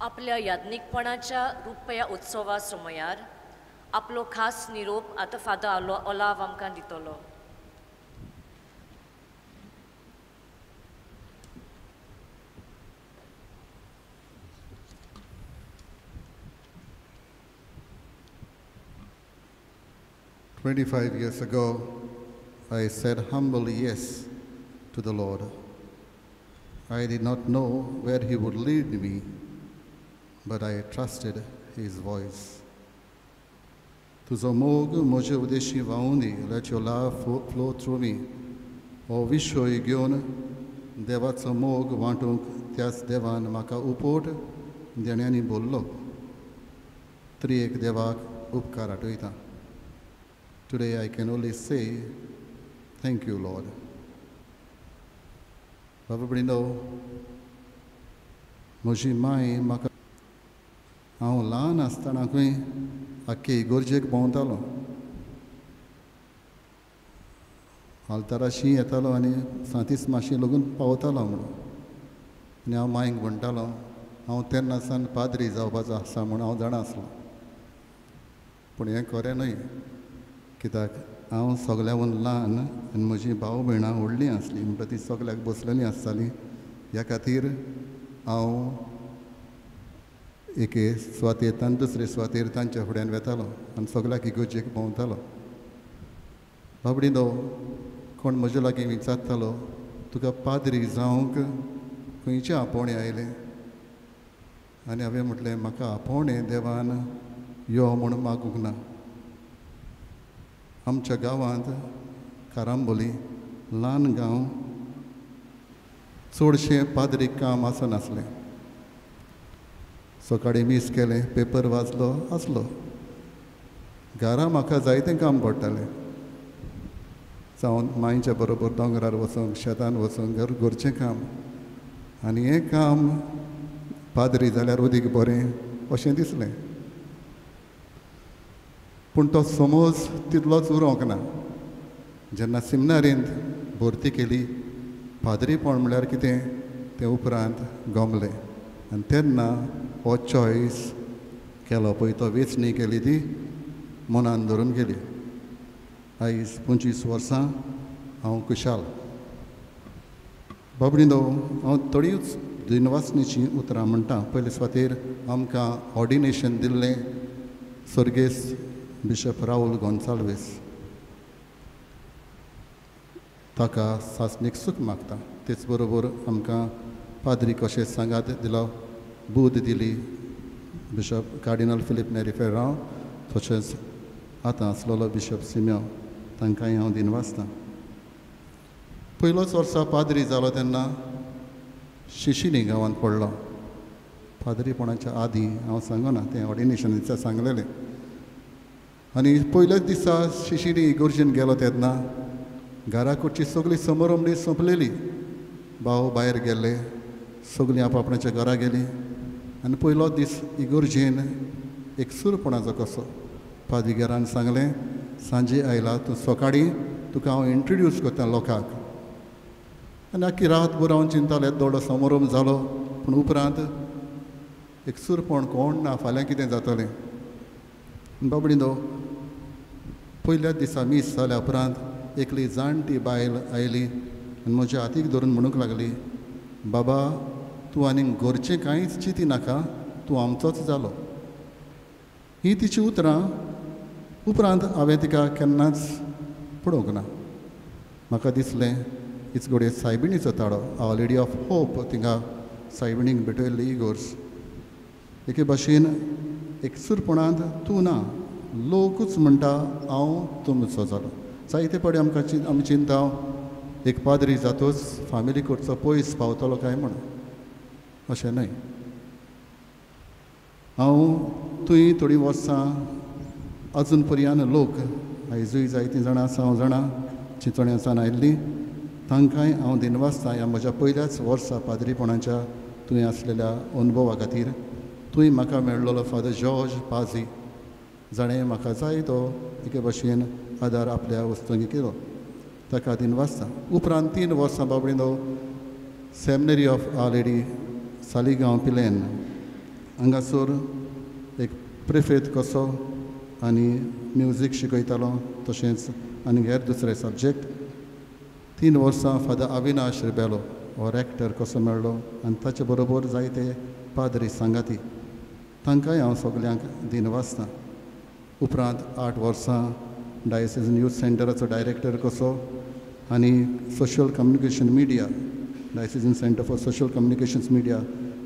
आपल्या याज्ञिकपणाच्या रुपया उत्सवा समयार आपलो खास निरोप आतां father Olav आमकां दितलो. "25 years ago, I said humbly yes to the Lord. I did not know where He would lead me, but I trusted His voice. Tuzo moग म्हजे उदेशी वाहून दी, let your love flow through me. हो विशय घेवन देवाचो मोग वांटूंक त्याच देवान म्हाका उपोट देण्यांनी बोल्लो. तरी एक देवाक उपकार आठयता. Today I can only say, thank you, Lord. बाबा भयणीनो, म्हजी माय म्हाका हांव ल्हान आसतना खंय आख्खे इगोर्जेक भोंवतालो. आल्ताराशी येतालो आनी सांतीस माशी लगून पावतालो म्हणून. आनी हांव मांयक म्हणटालो हांव तेन्ना सावन पाद्री जावपाचो आसा म्हूण हांव जाणा आसलो. पूण हें खरें न्हय, कित्याक हांव सगल्यावन ल्हान आनी म्हजीं भाव भयणां व्हडलीं आसलीं म्हणटा तीं सगल्याक बसलेलीं आसतालीं. ह्या खातीर हांव एके स्वातेंतल्यान दुसरे स्वातेर तांच्या फुड्यान वेतालो आनी सगल्याक इगोर्जेक भोंवतालो. बाबडीनो, कोण म्हजे लागीं विचारतालो तुका पाद्री जावंक खंयचें आपोवणें आयलें? आनी हांवें म्हटलें म्हाका आपोवणें देवान यो म्हूण मागूंक ना. आमच्या गांवांत कारांबोली ल्हान गांव, चडशें पाद्रीक काम आसनासलें. सकाळीं मीस केलें पेपर वाचलो आसलो घरा म्हाका जायतें काम पडटालें जावन मांयच्या बरोबर दोंगरार वचूंक शेतान वचूंक घरचें काम आनी हें काम पाद्री जाल्यार अदीक बरें अशें दिसलें पूण तो समज तितलोच उरोंक ना जेन्ना सिमनारींत भरती केली पाद्रीपण म्हळ्यार कितें तें उपरांत गमलें आनी तेन्ना हो चॉयस केलो पळय तो वेंचणी केली ती मनान धरून गेली आयज 25 वर्सां हांव कुशाल बाबडीनो हांव थोडीच दिनवासनीची उतरां म्हणटा पयले सुवातेर आमकां ऑर्डिनेशन दिल्लें सर्गेस बिशप राहुल गोन्साल्वीस ताका सासणीक सूख मागता तेच बरोबर आमकां पाद्री कशें सांगात दिलो बूद दिली बिशप कार्डिनल फिलीप नेरी फेर्रांव तशेंच आतां आसलेलो बिशप सिम्यो तांकांय हांव दिनवासतां पयलोच वर्सा पाद्री जालो तेन्ना शिशिनी गांवांत पडलो पाद्रीपणाच्या आदीं हांव सांगना तें ऑर्डिनेशन दिसा सांगलेलें आनी पयल्याच दिसा शिशिनी इगोर्जेन गेलो तेन्ना घरा कडची सगळी समारंभणी सोंपलेली भाव भायर गेल्ले सगळीं आपआपणाच्या घरा गेलीं आनी पयलो दीस इगोर्जेन एकसूरपणाचो कसो पाद्रीगारान सांगलें सांजे आयला तूं सकाळीं तुका हांव इंट्रोड्यूस करता लोकांक आनी आख्खी रातभर हांव चिंतालें येदो व्हडलो समारंभ जालो पूण उपरांत एकसूरपण कोण ना फाल्यां कितें जातलें बाबडीनो पयल्याच दिसा मीस जाल्या उपरांत एकली जाणटी बायल आयली आनी म्हज्या हातीक धरून म्हणूंक लागली बाबा तूं आनीक घरचें कांयच चिंती नाका तूं आमचोच जालो ही तिची उतरां उपरांत हांवें तिका केन्नाच पळोवंक ना म्हाका दिसलें हीच घडये सायबिणीचो ताळो आवर लेडी ऑफ होप थिंगा सायबिणीक भेटयल्ली इगोर्ज एके भाशेन एकसूरपणांत तूं ना लोकूच म्हणटा हांव तुमचो जालो जायते पावटी आमकां आमी चिंता एक पाद्री जातूच फामिली कडचो पयस पावतलो काय म्हण अशें न्हय हांव तुवें थोडीं वर्सां अजून पर्यान लोक आयजूय जायतीं जाणां 6 जाणां चिंचोण्यासान आयिल्लीं तांकांय हांव दिनवासतां ह्या म्हज्या पयल्याच वर्सा पाद्रीपणाच्या तुवें आसलेल्या अनुभवा खातीर तुवें म्हाका मेळ्ळलो फादर जॉर्ज पाजी जाणें म्हाका जाय तो एके भाशेन आदार आपल्या वस्तूंक केलो ताका दिनवासतां उपरांत 3 वर्सां बाबडीनो seminary of our lady Saligao पिलेन हांगासर एक प्रिफेत कसो आनी म्युजीक शिकयतालो तशेंच आनी हेर दुसरे सब्जेक्ट 3 वर्सां फादर अविनाश रिबेलो हो रॅक्टर कसो मेळ्ळो आनी ताचे बरोबर जायते पाद्री सांगाती तांकांय हांव सगल्यांक दिनवासतां उपरांत 8 वर्सां डायसिजन यूथ सेंटराचो डायरेक्टर कसो आनी social communication media diocesan centre for social communications media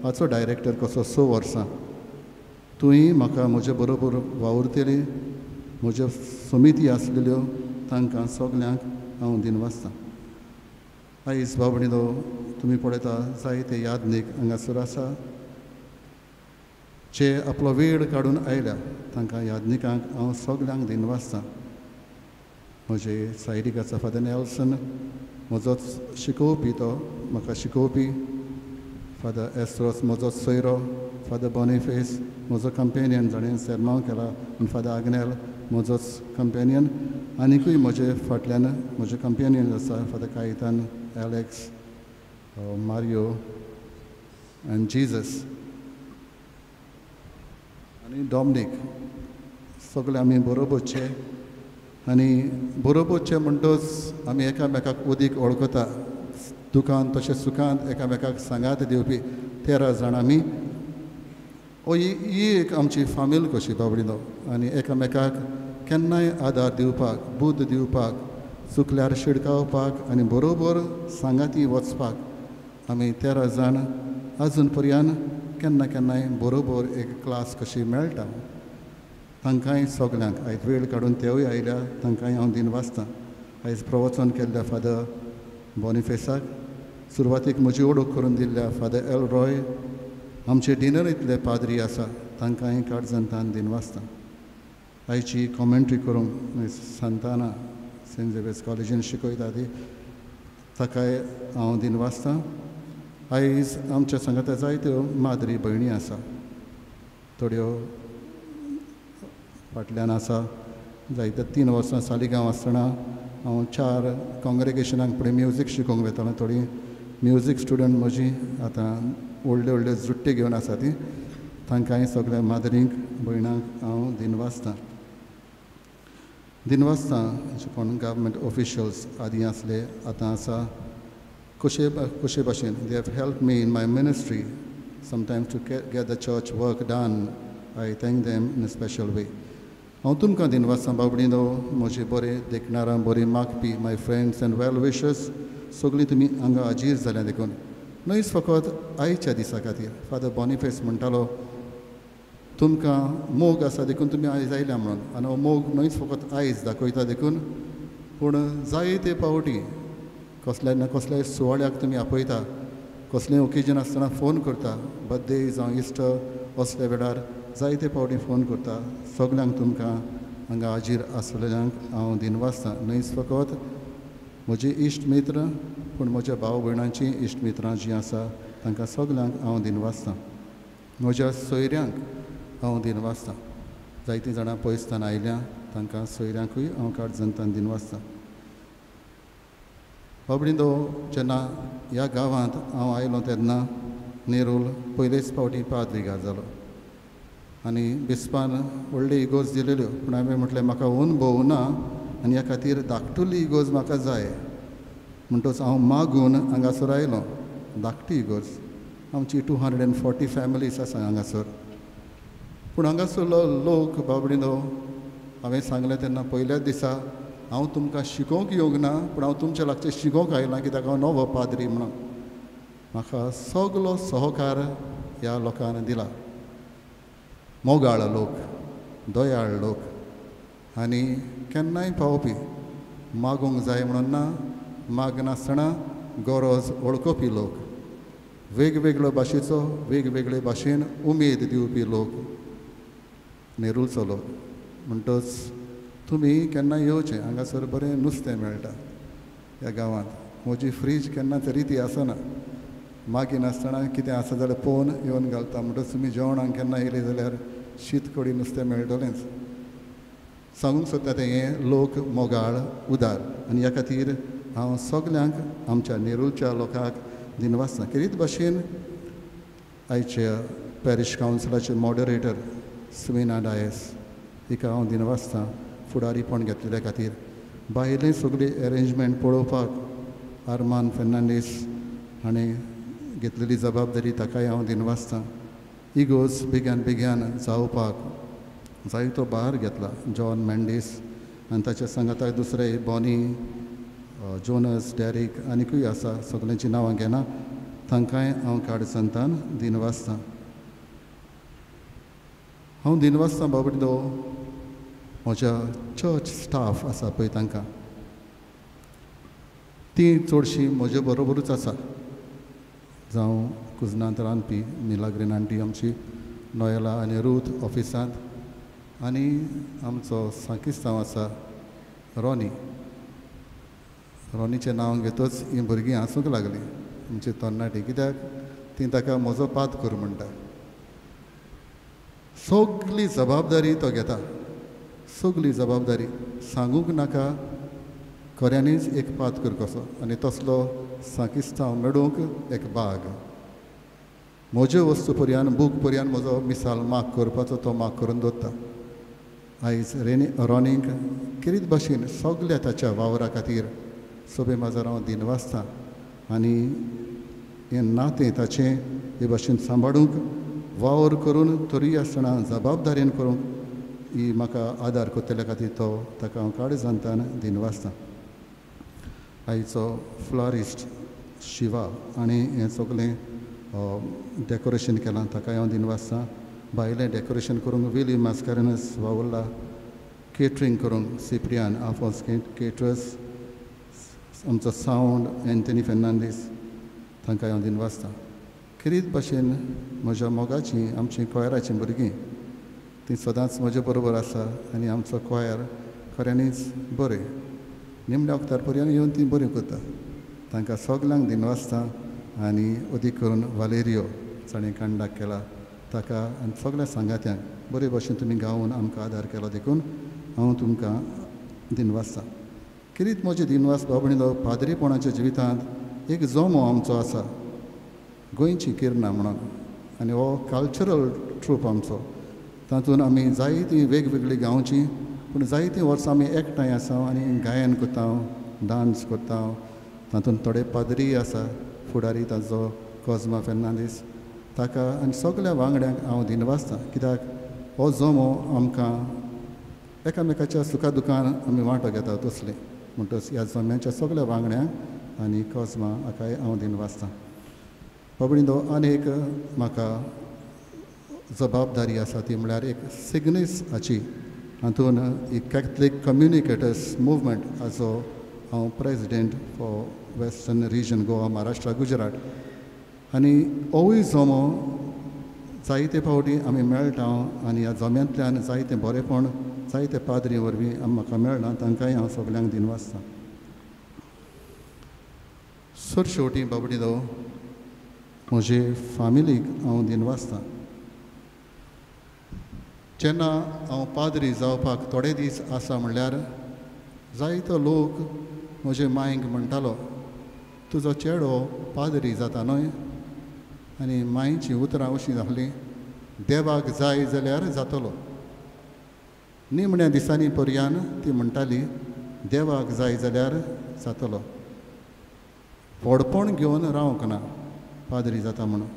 हाचो डायरेक्टर कसो 6 वर्सां तुवें म्हाका म्हजे बरोबर वावुरतेली म्हज्यो समिती आसलेल्यो तांकां सगल्यांक हांव दिनवासतां आयज बाबडीनो तुमी पळयता जायते यादनीक हांगासर आसा जे आपलो वेळ काडून आयल्या तांकां यादनिकांक हांव सगल्यांक दिनवासतां म्हजे सायडीक आसा फादर नेल्सन म्हजोच शिकोवपी तो म्हाका शिकोवपी फादर एस्ट्रोस म्हजो सोयरो फादर बॉनिफेस म्हजो कंपेनियन जाणें सेर्मांव केला आनी फादर आग्नेल म्हजोच कंपेनियन आनिकूय म्हजे फाटल्यान म्हजे कंपेनियन आसा फादर कायतान एलेक्स मारियो आनी जिजस आनी डॉमनीक सगळे आमी बरोबरचे आनी बरोबरचे म्हणटच आमी एकामेकाक उदीक वळखता दुखांत तशेंच सुखांत एकामेकाक सांगात दिवपी 13 जाण आमी ही एक आमची फामील कशी बाबडीनो आनी एकामेकाक केन्नाय आदार दिवपाक बुद्ध दिवपाक चुकल्यार शिडकावपाक आनी बरोबर सांगाती वचपाक आमी 13 जाण अजून पर्यान केन्ना केन्नाय बरोबर एक क्लास कशी मेळटा तांकांय सगल्यांक आयज वेळ काडून तेवूय आयल्या तांकांय हांव दिनवासतां आयज प्रवचन केल्ल्या फादर बॉनिफेसाक सुरवातीक म्हजी ओळख करून दिल्ल्या फादर एल रॉय आमचे डिनरींतले पाद्री आसा तांकांय काळजांतान दिन वाजता आयची कॉमेंट्री करूंक सांताना सेंट झेवियर्स कॉलेजीन शिकयता ती ताकाय हांव दिन वाजता. आयज आमच्या सांगाता जायत्यो माद्री भयणी आसा, थोड्यो फाटल्यान आसा. जायते 3 वर्सां सालिगांव आसतना हांव 4 कॉंग्रेगेशनाक फुडें म्युजीक शिकोवंक वेतालो. थोडी म्युजीक स्टुडंट म्हजी आतां व्हडल्यो जुट्टे घेवन आसा ती. तांकांय सगळ्या माद्रींक भयणांक हांव दिन वाजता. दिन वाजता कोण गव्हर्मेंट ऑफिशियल्स आदीं आसले आतां आसा कशे भाशेन they have help me in my ministry sometimes to get the church work done. I thank them in a special way. हांव तुमकां दिन वाजता बाबडीनो म्हजे बरे देखणारां बरे मागपी my friends and well wishers सगळीं तुमी हांगा हाजीर जाल्या देखून. न्हयच फकत आयच्या दिसा खातीर फादर बॉनिफेस म्हणटालो तुमकां मोग आसा देखून तुमी आयज आयल्या म्हणून, आनी हो मोग न्हयच फकत आयज दाखयता देखून पूण जायते पावटी कसल्याय ना कसल्याय सुवाळ्याक तुमी आपयता, कसलेंय ओकेजन आसतना फोन करता, बर्थडे जावं इस्टर असल्या वेळार जायते पावटी फोन करता. सगल्यांक तुमकां हांगा हाजीर आसलेल्यांक हांव दिन वाजता. न्हयच फकत म्हजे इश्ट मित्र पूण म्हज्या भाव भयणांची इश्ट मित्रां जीं आसा तांकां सगल्यांक हांव दिन वाजता. म्हज्या सोयऱ्यांक हांव दिन वाजता. जायतीं जाणां पयसतान आयल्या तांकां सोयऱ्यांकूय हांव काळजांतान दिन वाजता. बाबडींदो जेन्ना ह्या गांवांत हांव आयलो तेन्ना नेरूल पयलेच फावटी पाद्रीगार जालो आनी बिस्पान व्हडल्यो इगोज दिलेल्यो. पूण हांवें म्हटलें म्हाका ओन भोव ना आनी ह्या खातीर धाकटुली इगोज म्हाका जाय म्हणटच हांव मागून हांगासर आयलो. धाकटी इगोज आमची 240 फॅमिलीज आसा हांगासर. पूण हांगासरलो लोक बाबडीनो हांवें सांगलें तेन्ना पयल्याच दिसा हांव तुमकां शिकोवंक येवंक ना पूण हांव तुमच्या लागचें शिकोवंक आयलां कित्याक हांव नवो पाद्री म्हणून. म्हाका सगलो सहकार ह्या लोकांनी दिला. मोगाळ लोक, दयाळ लोक आनी केन्नाय पावोवपी, मागूंक जाय म्हणून ना, मागनासतना गरज वळखुपी लोक, वेगवेगळ्यो भाशेचो वेगवेगळे भाशेन उमेद दिवपी लोक नेरूलचो लोक. म्हणटच तुमी केन्ना येवचें. हांगासर बरें नुस्तें मेळटा ह्या गांवांत. म्हजी फ्रीज केन्ना तरी ती आसना, मागी नासतना कितें आसा जाल्यार पळोवन येवन घालता. म्हणटच तुमी जेवणाक केन्ना येयले जाल्यार शीत कडी नुस्तें मेळटलेंच. सांगूंक सोदता तें हें लोक मोगाळ उदार आनी ह्या खातीर हांव सगल्यांक आमच्या नेरूलच्या लोकांक दिन वाजता. खेरीत भाशेन आयच्या पॅरीश कावन्सिलाचे मॉडरेटर सुमिना डायस हिका हांव दिन वाजता फुडारीपण घेतलेल्या खातीर. भायले सगळी अरेंजमेंट पळोवपाक आर्मान फेर्नांडीस हाणें घेतलेली जबाबदारी ताकाय हांव दिन वाजता. इगोज बेग्यान जावपाक जायतो भार घेतला. जॉन मेंडीस आनी ताच्या सांगाताक दुसरे बॉनी, जोनस, डॅरिक आनीकूय आसा. सगल्यांची नांवां घेना. तांकांय हांव काळजांतान दिन वाजता. हांव दिन वाजता बाबडो म्हज्या चर्च स्टाफ आसा पळय तांकां. ती चडशीं म्हजे बरोबरूच आसा. जावं कुजनांत रांदपी मिलाग्रीन आंटी आमची, नोयला आनी रूथ ऑफिसांत आनी आमचो सांकिस्तांव आसा रॉनी. रॉनीचें नांव घेतच हीं भुरगीं हांसूंक लागलीं आमची तरणाटी, कित्याक ती ताका म्हजो पात कर म्हणटा. सगली जबाबदारी तो घेता, सगली जबाबदारी. सांगूंक नाका खऱ्यांनीच एक पात कर कसो. आनी तसलो सांकिस्तांव मेळूंक एक बाग. म्हज्यो वस्तू पर्यान बूक पर्यान म्हजो मिसाल माग करपाचो तो माग करून दवरता. आयज रॉनीक किरीत भाशेन सगल्या ताच्या वावरा खातीर सोबे माजर हांव दिन वाजता. आनी हें नातें ताचें हे भाशेन सांबाळूंक वावर करून तरी आसतना जबाबदारेन करूंक ही म्हाका आदार करतल्या खातीर तो ताका हांव काळजांतान दिन वाजता. आयचो फ्लॉरिस्ट शिवा आनी हें सगलें डेकोरेशन केलां ताकाय हांव दिन वाजता. भायलें डेकोरेशन करूंक विली मास्कारेनस वावुरला. केटरींग करूंक सिप्रियान आफोन्स केटरर्स, आमचो सावंड एंथनी फेर्नांडीस तांकांय हांव दिन वाजता. किरीत भाशेन म्हज्या मोगाचीं आमचीं कोयराचीं भुरगीं तीं सदांच म्हजे बरोबर आसा आनी आमचो कोयर खऱ्यांनीच बरें निमण्या वक्तार पर्यंत येवन तीं बरीं करता तांकां सगल्यांक दिनवासतां आनी अदीक करून वालेरियो जाणें कांडाक केला ताका आनी सगल्या सांगात्यांक बरे भशेन तुमी गावून आमकां आदार केलो देखून हांव तुमकां दिनवासतां किरीत म्हजें दिनवास बाबणीलो पाद्रीपणाच्या जिवितांत एक जोमो आमचो आसा गोंयची किर्ना म्हणून आनी हो कल्चरल ट्रूप आमचो तातूंत आमी जायतीं वेगवेगळीं गांवचीं पूण जायतीं वर्सां आमी एकठांय आसा आनी गायन करता डान्स करता तातूंत थोडे पाद्री आसा फुडारी ताचो कॉस्मा फेर्नांदीस ताका आनी सगल्या वांगड्यांक हांव दिनवासतां कित्याक हो जोमो आमकां एकामेकाच्या सुखा दुखान आमी वांटो घेता तसलें म्हणटच ह्या जोम्याच्या सगल्या वांगड्यांक आनी कॉस्मा हाकाय हांव दिनवासतां बाबडींदो आनी एक म्हाका जबाबदारी आसा ती म्हळ्यार एक सिग्नीस हाची हातून एक कॅथलीक कम्युनिकेटर्स मुवमेंट हाचो हांव president for western region Goa Maharashtra Gujarat आनी होवूय जोमो जायते फावटी आमी मेळटा आनी ह्या जोम्यांतल्यान जायतें बरेंपण जायते पाद्री वरवीं म्हाका मेळना तांकांय हांव सगल्यांक दिनवासतां सर शेवटी बाबडीदो म्हजे फामिलीक हांव दिनवासतां जेन्ना हांव पाद्री जावपाक थोडे दीस आसा म्हणल्यार जायतो लोक म्हजे मांयक म्हणटालो तुजो चेडो पाद्री जाता न्हय आनी मांयचीं उतरां अशीं जालीं देवाक जाय जाल्यार जातलो निमण्या दिसांनी पर्यान ती म्हणटाली देवाक जाय जाल्यार जातलो व्हडपण घेवन रावंक ना पाद्री जाता म्हणून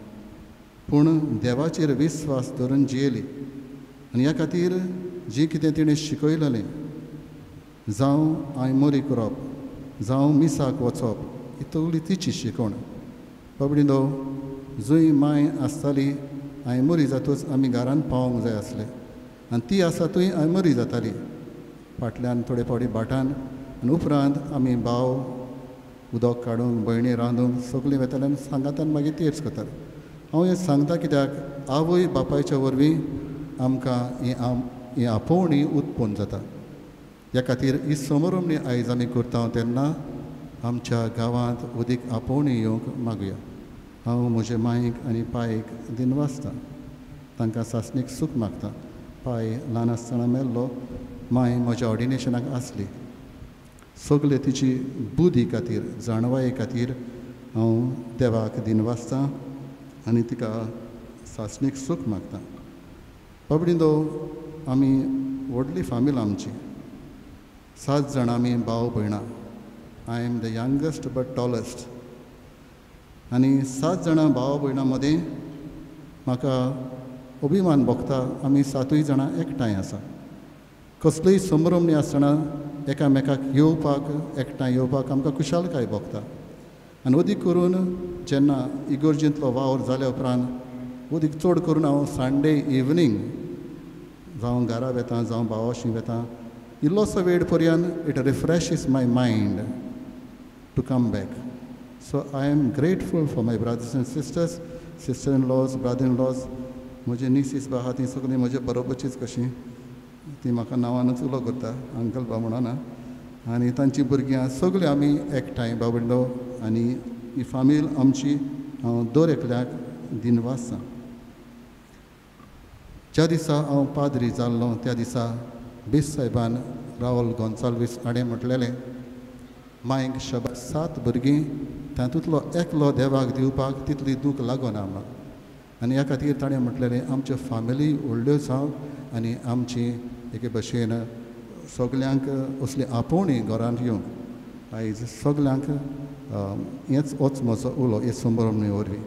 पूण देवाचेर विस्वास धरून जियेली आनी ह्या खातीर जी कितें तिणें शिकयलेलें जावं आयमोरी करप जावं मिसाक वचप ही तगली तिची शिकवण बाबडींदो जंय मांय आसताली आयमोरी जातूच आमी घरान पावोंक जाय आसलें आनी ती आसा थंय आयमोरी जाताली फाटल्यान थोडे फावटी भाटान आनी उपरांत आमी भाव उदक काडूंक भयणी रांदूंक सगळीं वेताले आनी सांगातान मागीर तेच करताले हांव हें सांगता कित्याक आवय बापायच्या वरवीं आमकां ही आपोवणी उत्पन्न जाता ह्या खातीर ही समोरमणी आयज आमी करता तेन्ना आमच्या गांवांत उदीक आपोवणी येवंक मागुया हांव म्हजे मांयक आनी पायक दिनवासतां तांकां सासणीक सूख मागता पाय ल्हान आसतना मेल्लो मांय म्हज्या ऑर्डिनेशनाक आसली सगले तिची बुदी खातीर जाणवाये खातीर हांव देवाक दिनवासतां आनी तिका सासणीक सूख मागता बाबडींदो आमी व्हडली फामील आमची 7 जाणां आमी भाव भयणां I am the youngest but टॉलस्ट आनी 7 जाणां भाव भयणां मदें म्हाका अभिमान भोगता आमी 7 जाणां एकठांय आसा कसलीय संभ्रमणी आसतना एकामेकाक येवपाक एकठांय येवपाक आमकां खुशालकाय भोगता आनी अदीक करून जेन्ना इगोर्जींतलो वावर जाल्या उपरांत अदीक चड करून हांव संडे इवनींग जावं घरा वेतां जावं भावाशी वेतां इल्लोसो वेळ पर्यंत it refreshes my mind to come back so I am grateful for my brothers and sisters sister in laws brother in laws म्हजी निसीस बा आहा ती सगळीं म्हजे बरोबरचीच कशीं ती म्हाका नांवानूच उलो करता अंकल बा म्हणना आनी तांचीं भुरग्यां सगळीं आमी एकठांय बाबडलो आनी ही फामील आमची हांव दर एकल्याक दिनवासतां ज्या दिसा हांव पाद्री जाल्लो त्या दिसा बेस सायबान रावल गोन्साल्वीस हाणें म्हटलेलें मांयक 7 भुरगीं तातूंतलो एकलो देवाक दिवपाक तितली दूख लागना म्हाका आनी ह्या खातीर ताणें म्हटलेलें आमच्यो फामिली व्हडल्यो जावं आनी आमची एके भशेन सगल्यांक असली आपोवणी घरांत येवंक आयज सगल्यांक हेंच होच म्हजो उलो हे संभ्रमणे वरवीं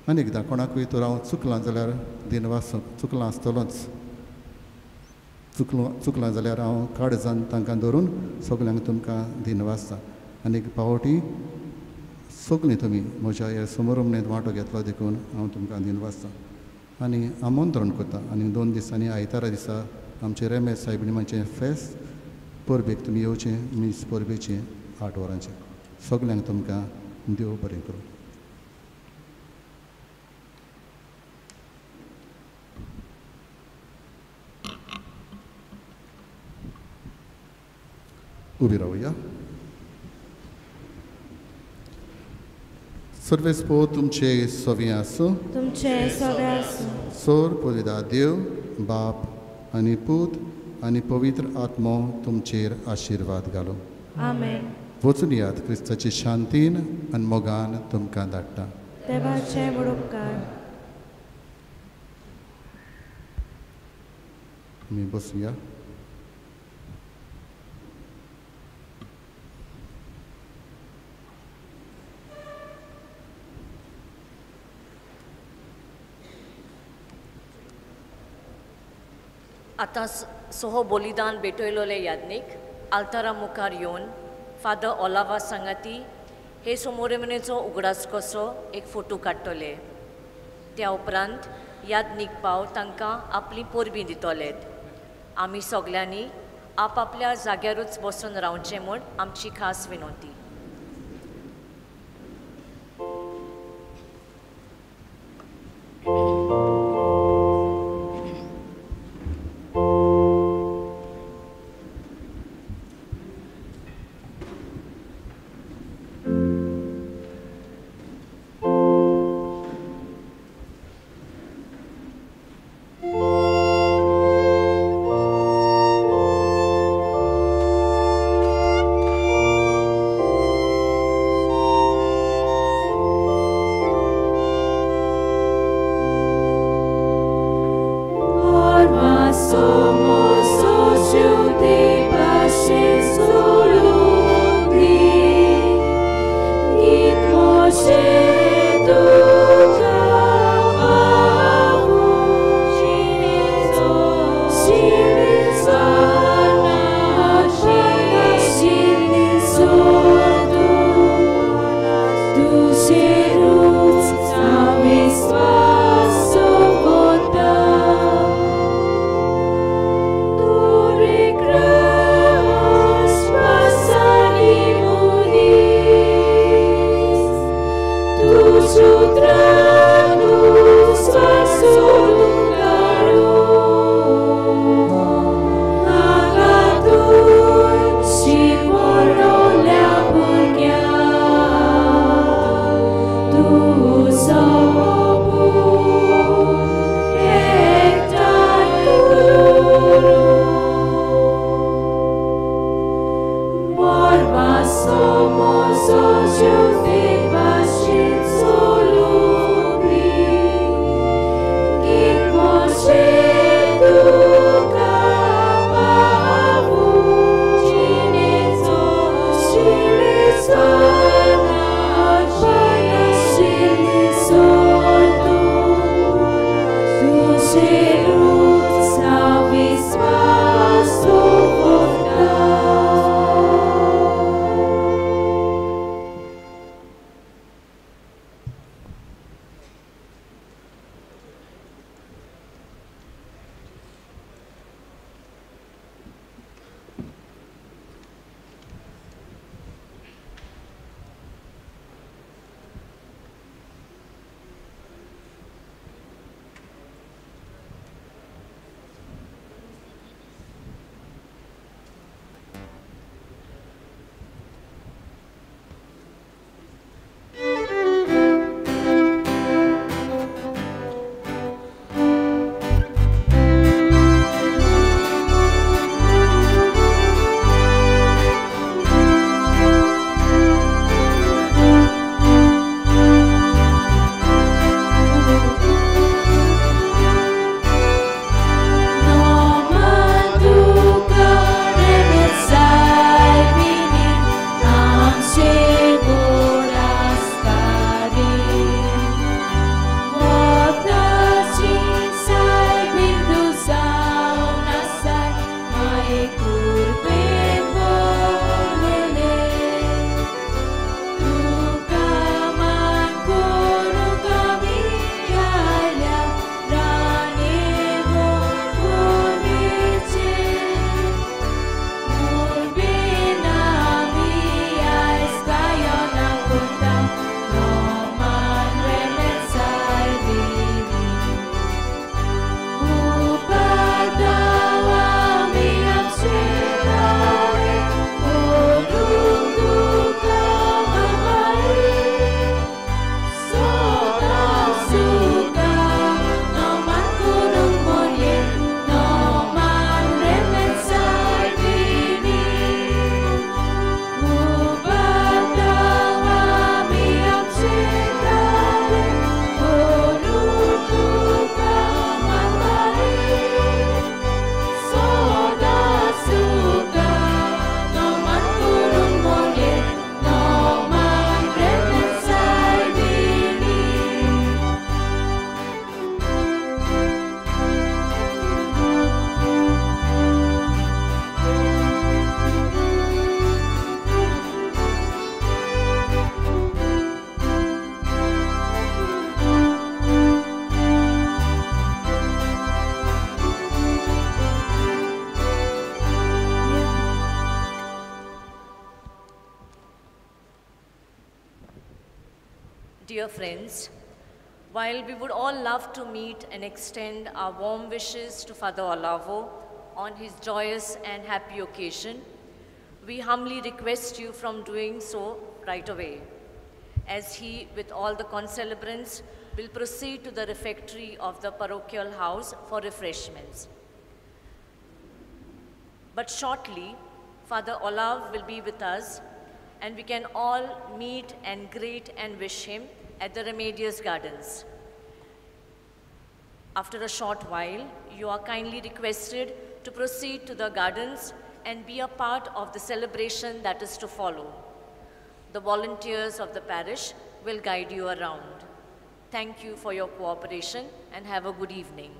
आनी एकदां कोणाकूय तर हांव चुकलां जाल्यार दिनवास चुकलां आसतलोच चुकलां जाल्यार हांव काळजान तांकां धरून सगल्यांक तुमकां दिनवासतां आनी एक पावटी सगळीं तुमी म्हज्या ह्या संभ्रमणेंत वांटो घेतलो देखून हांव तुमकां दिनवासतां आनी आमंत्रण करता आनी 2 दिसांनी आयतारा दिसा आमचे रमेश सायबिणीमाचें फेस्त परबेक तुमी येवचें मीस परबेचें 8 वरांचें सगल्यांक तुमकां देव बरें करूं उभी राहूया. सर्वेस्पो तुमचे सोवी आसूं. तुमचे सगळे आसूं. सोर पोलिदा देव बाप आनी पूत आनी पवित्र आत्मो तुमचेर आशिर्वाद घालो. आमेन. वचून यात क्रिस्ताची शांतीन आनी मोगान तुमकां धाडटा. देवाचे उपकार. आमी बसूया. आतां सोहो बलिदान भेटयलोले यादनीक आल्तारा मुखार येवन फादर ओलावा सांगाती हे समोरमणेचो उगडास कसो एक फोटो काडटले. त्या उपरांत यादनीक पाव तांकां आपली पोरबी दितलेत. आमी सगल्यांनी आपआपल्या जाग्यारूच बसून रावचें म्हूण आमची खास विनंती. Dear friends, while we would all love to meet and extend our warm wishes to Father Olavo on his joyous and happy occasion, we humbly request you from doing so right away, as he, with all the concelebrants, will proceed to the refectory of the parochial house for refreshments. But shortly, Father Olav will be with us, and we can all meet and greet and wish him at the Remedios Gardens. After a short while, you are kindly requested to proceed to the gardens and be a part of the celebration that is to follow. The volunteers of the parish will guide you around. Thank you for your cooperation and have a good evening.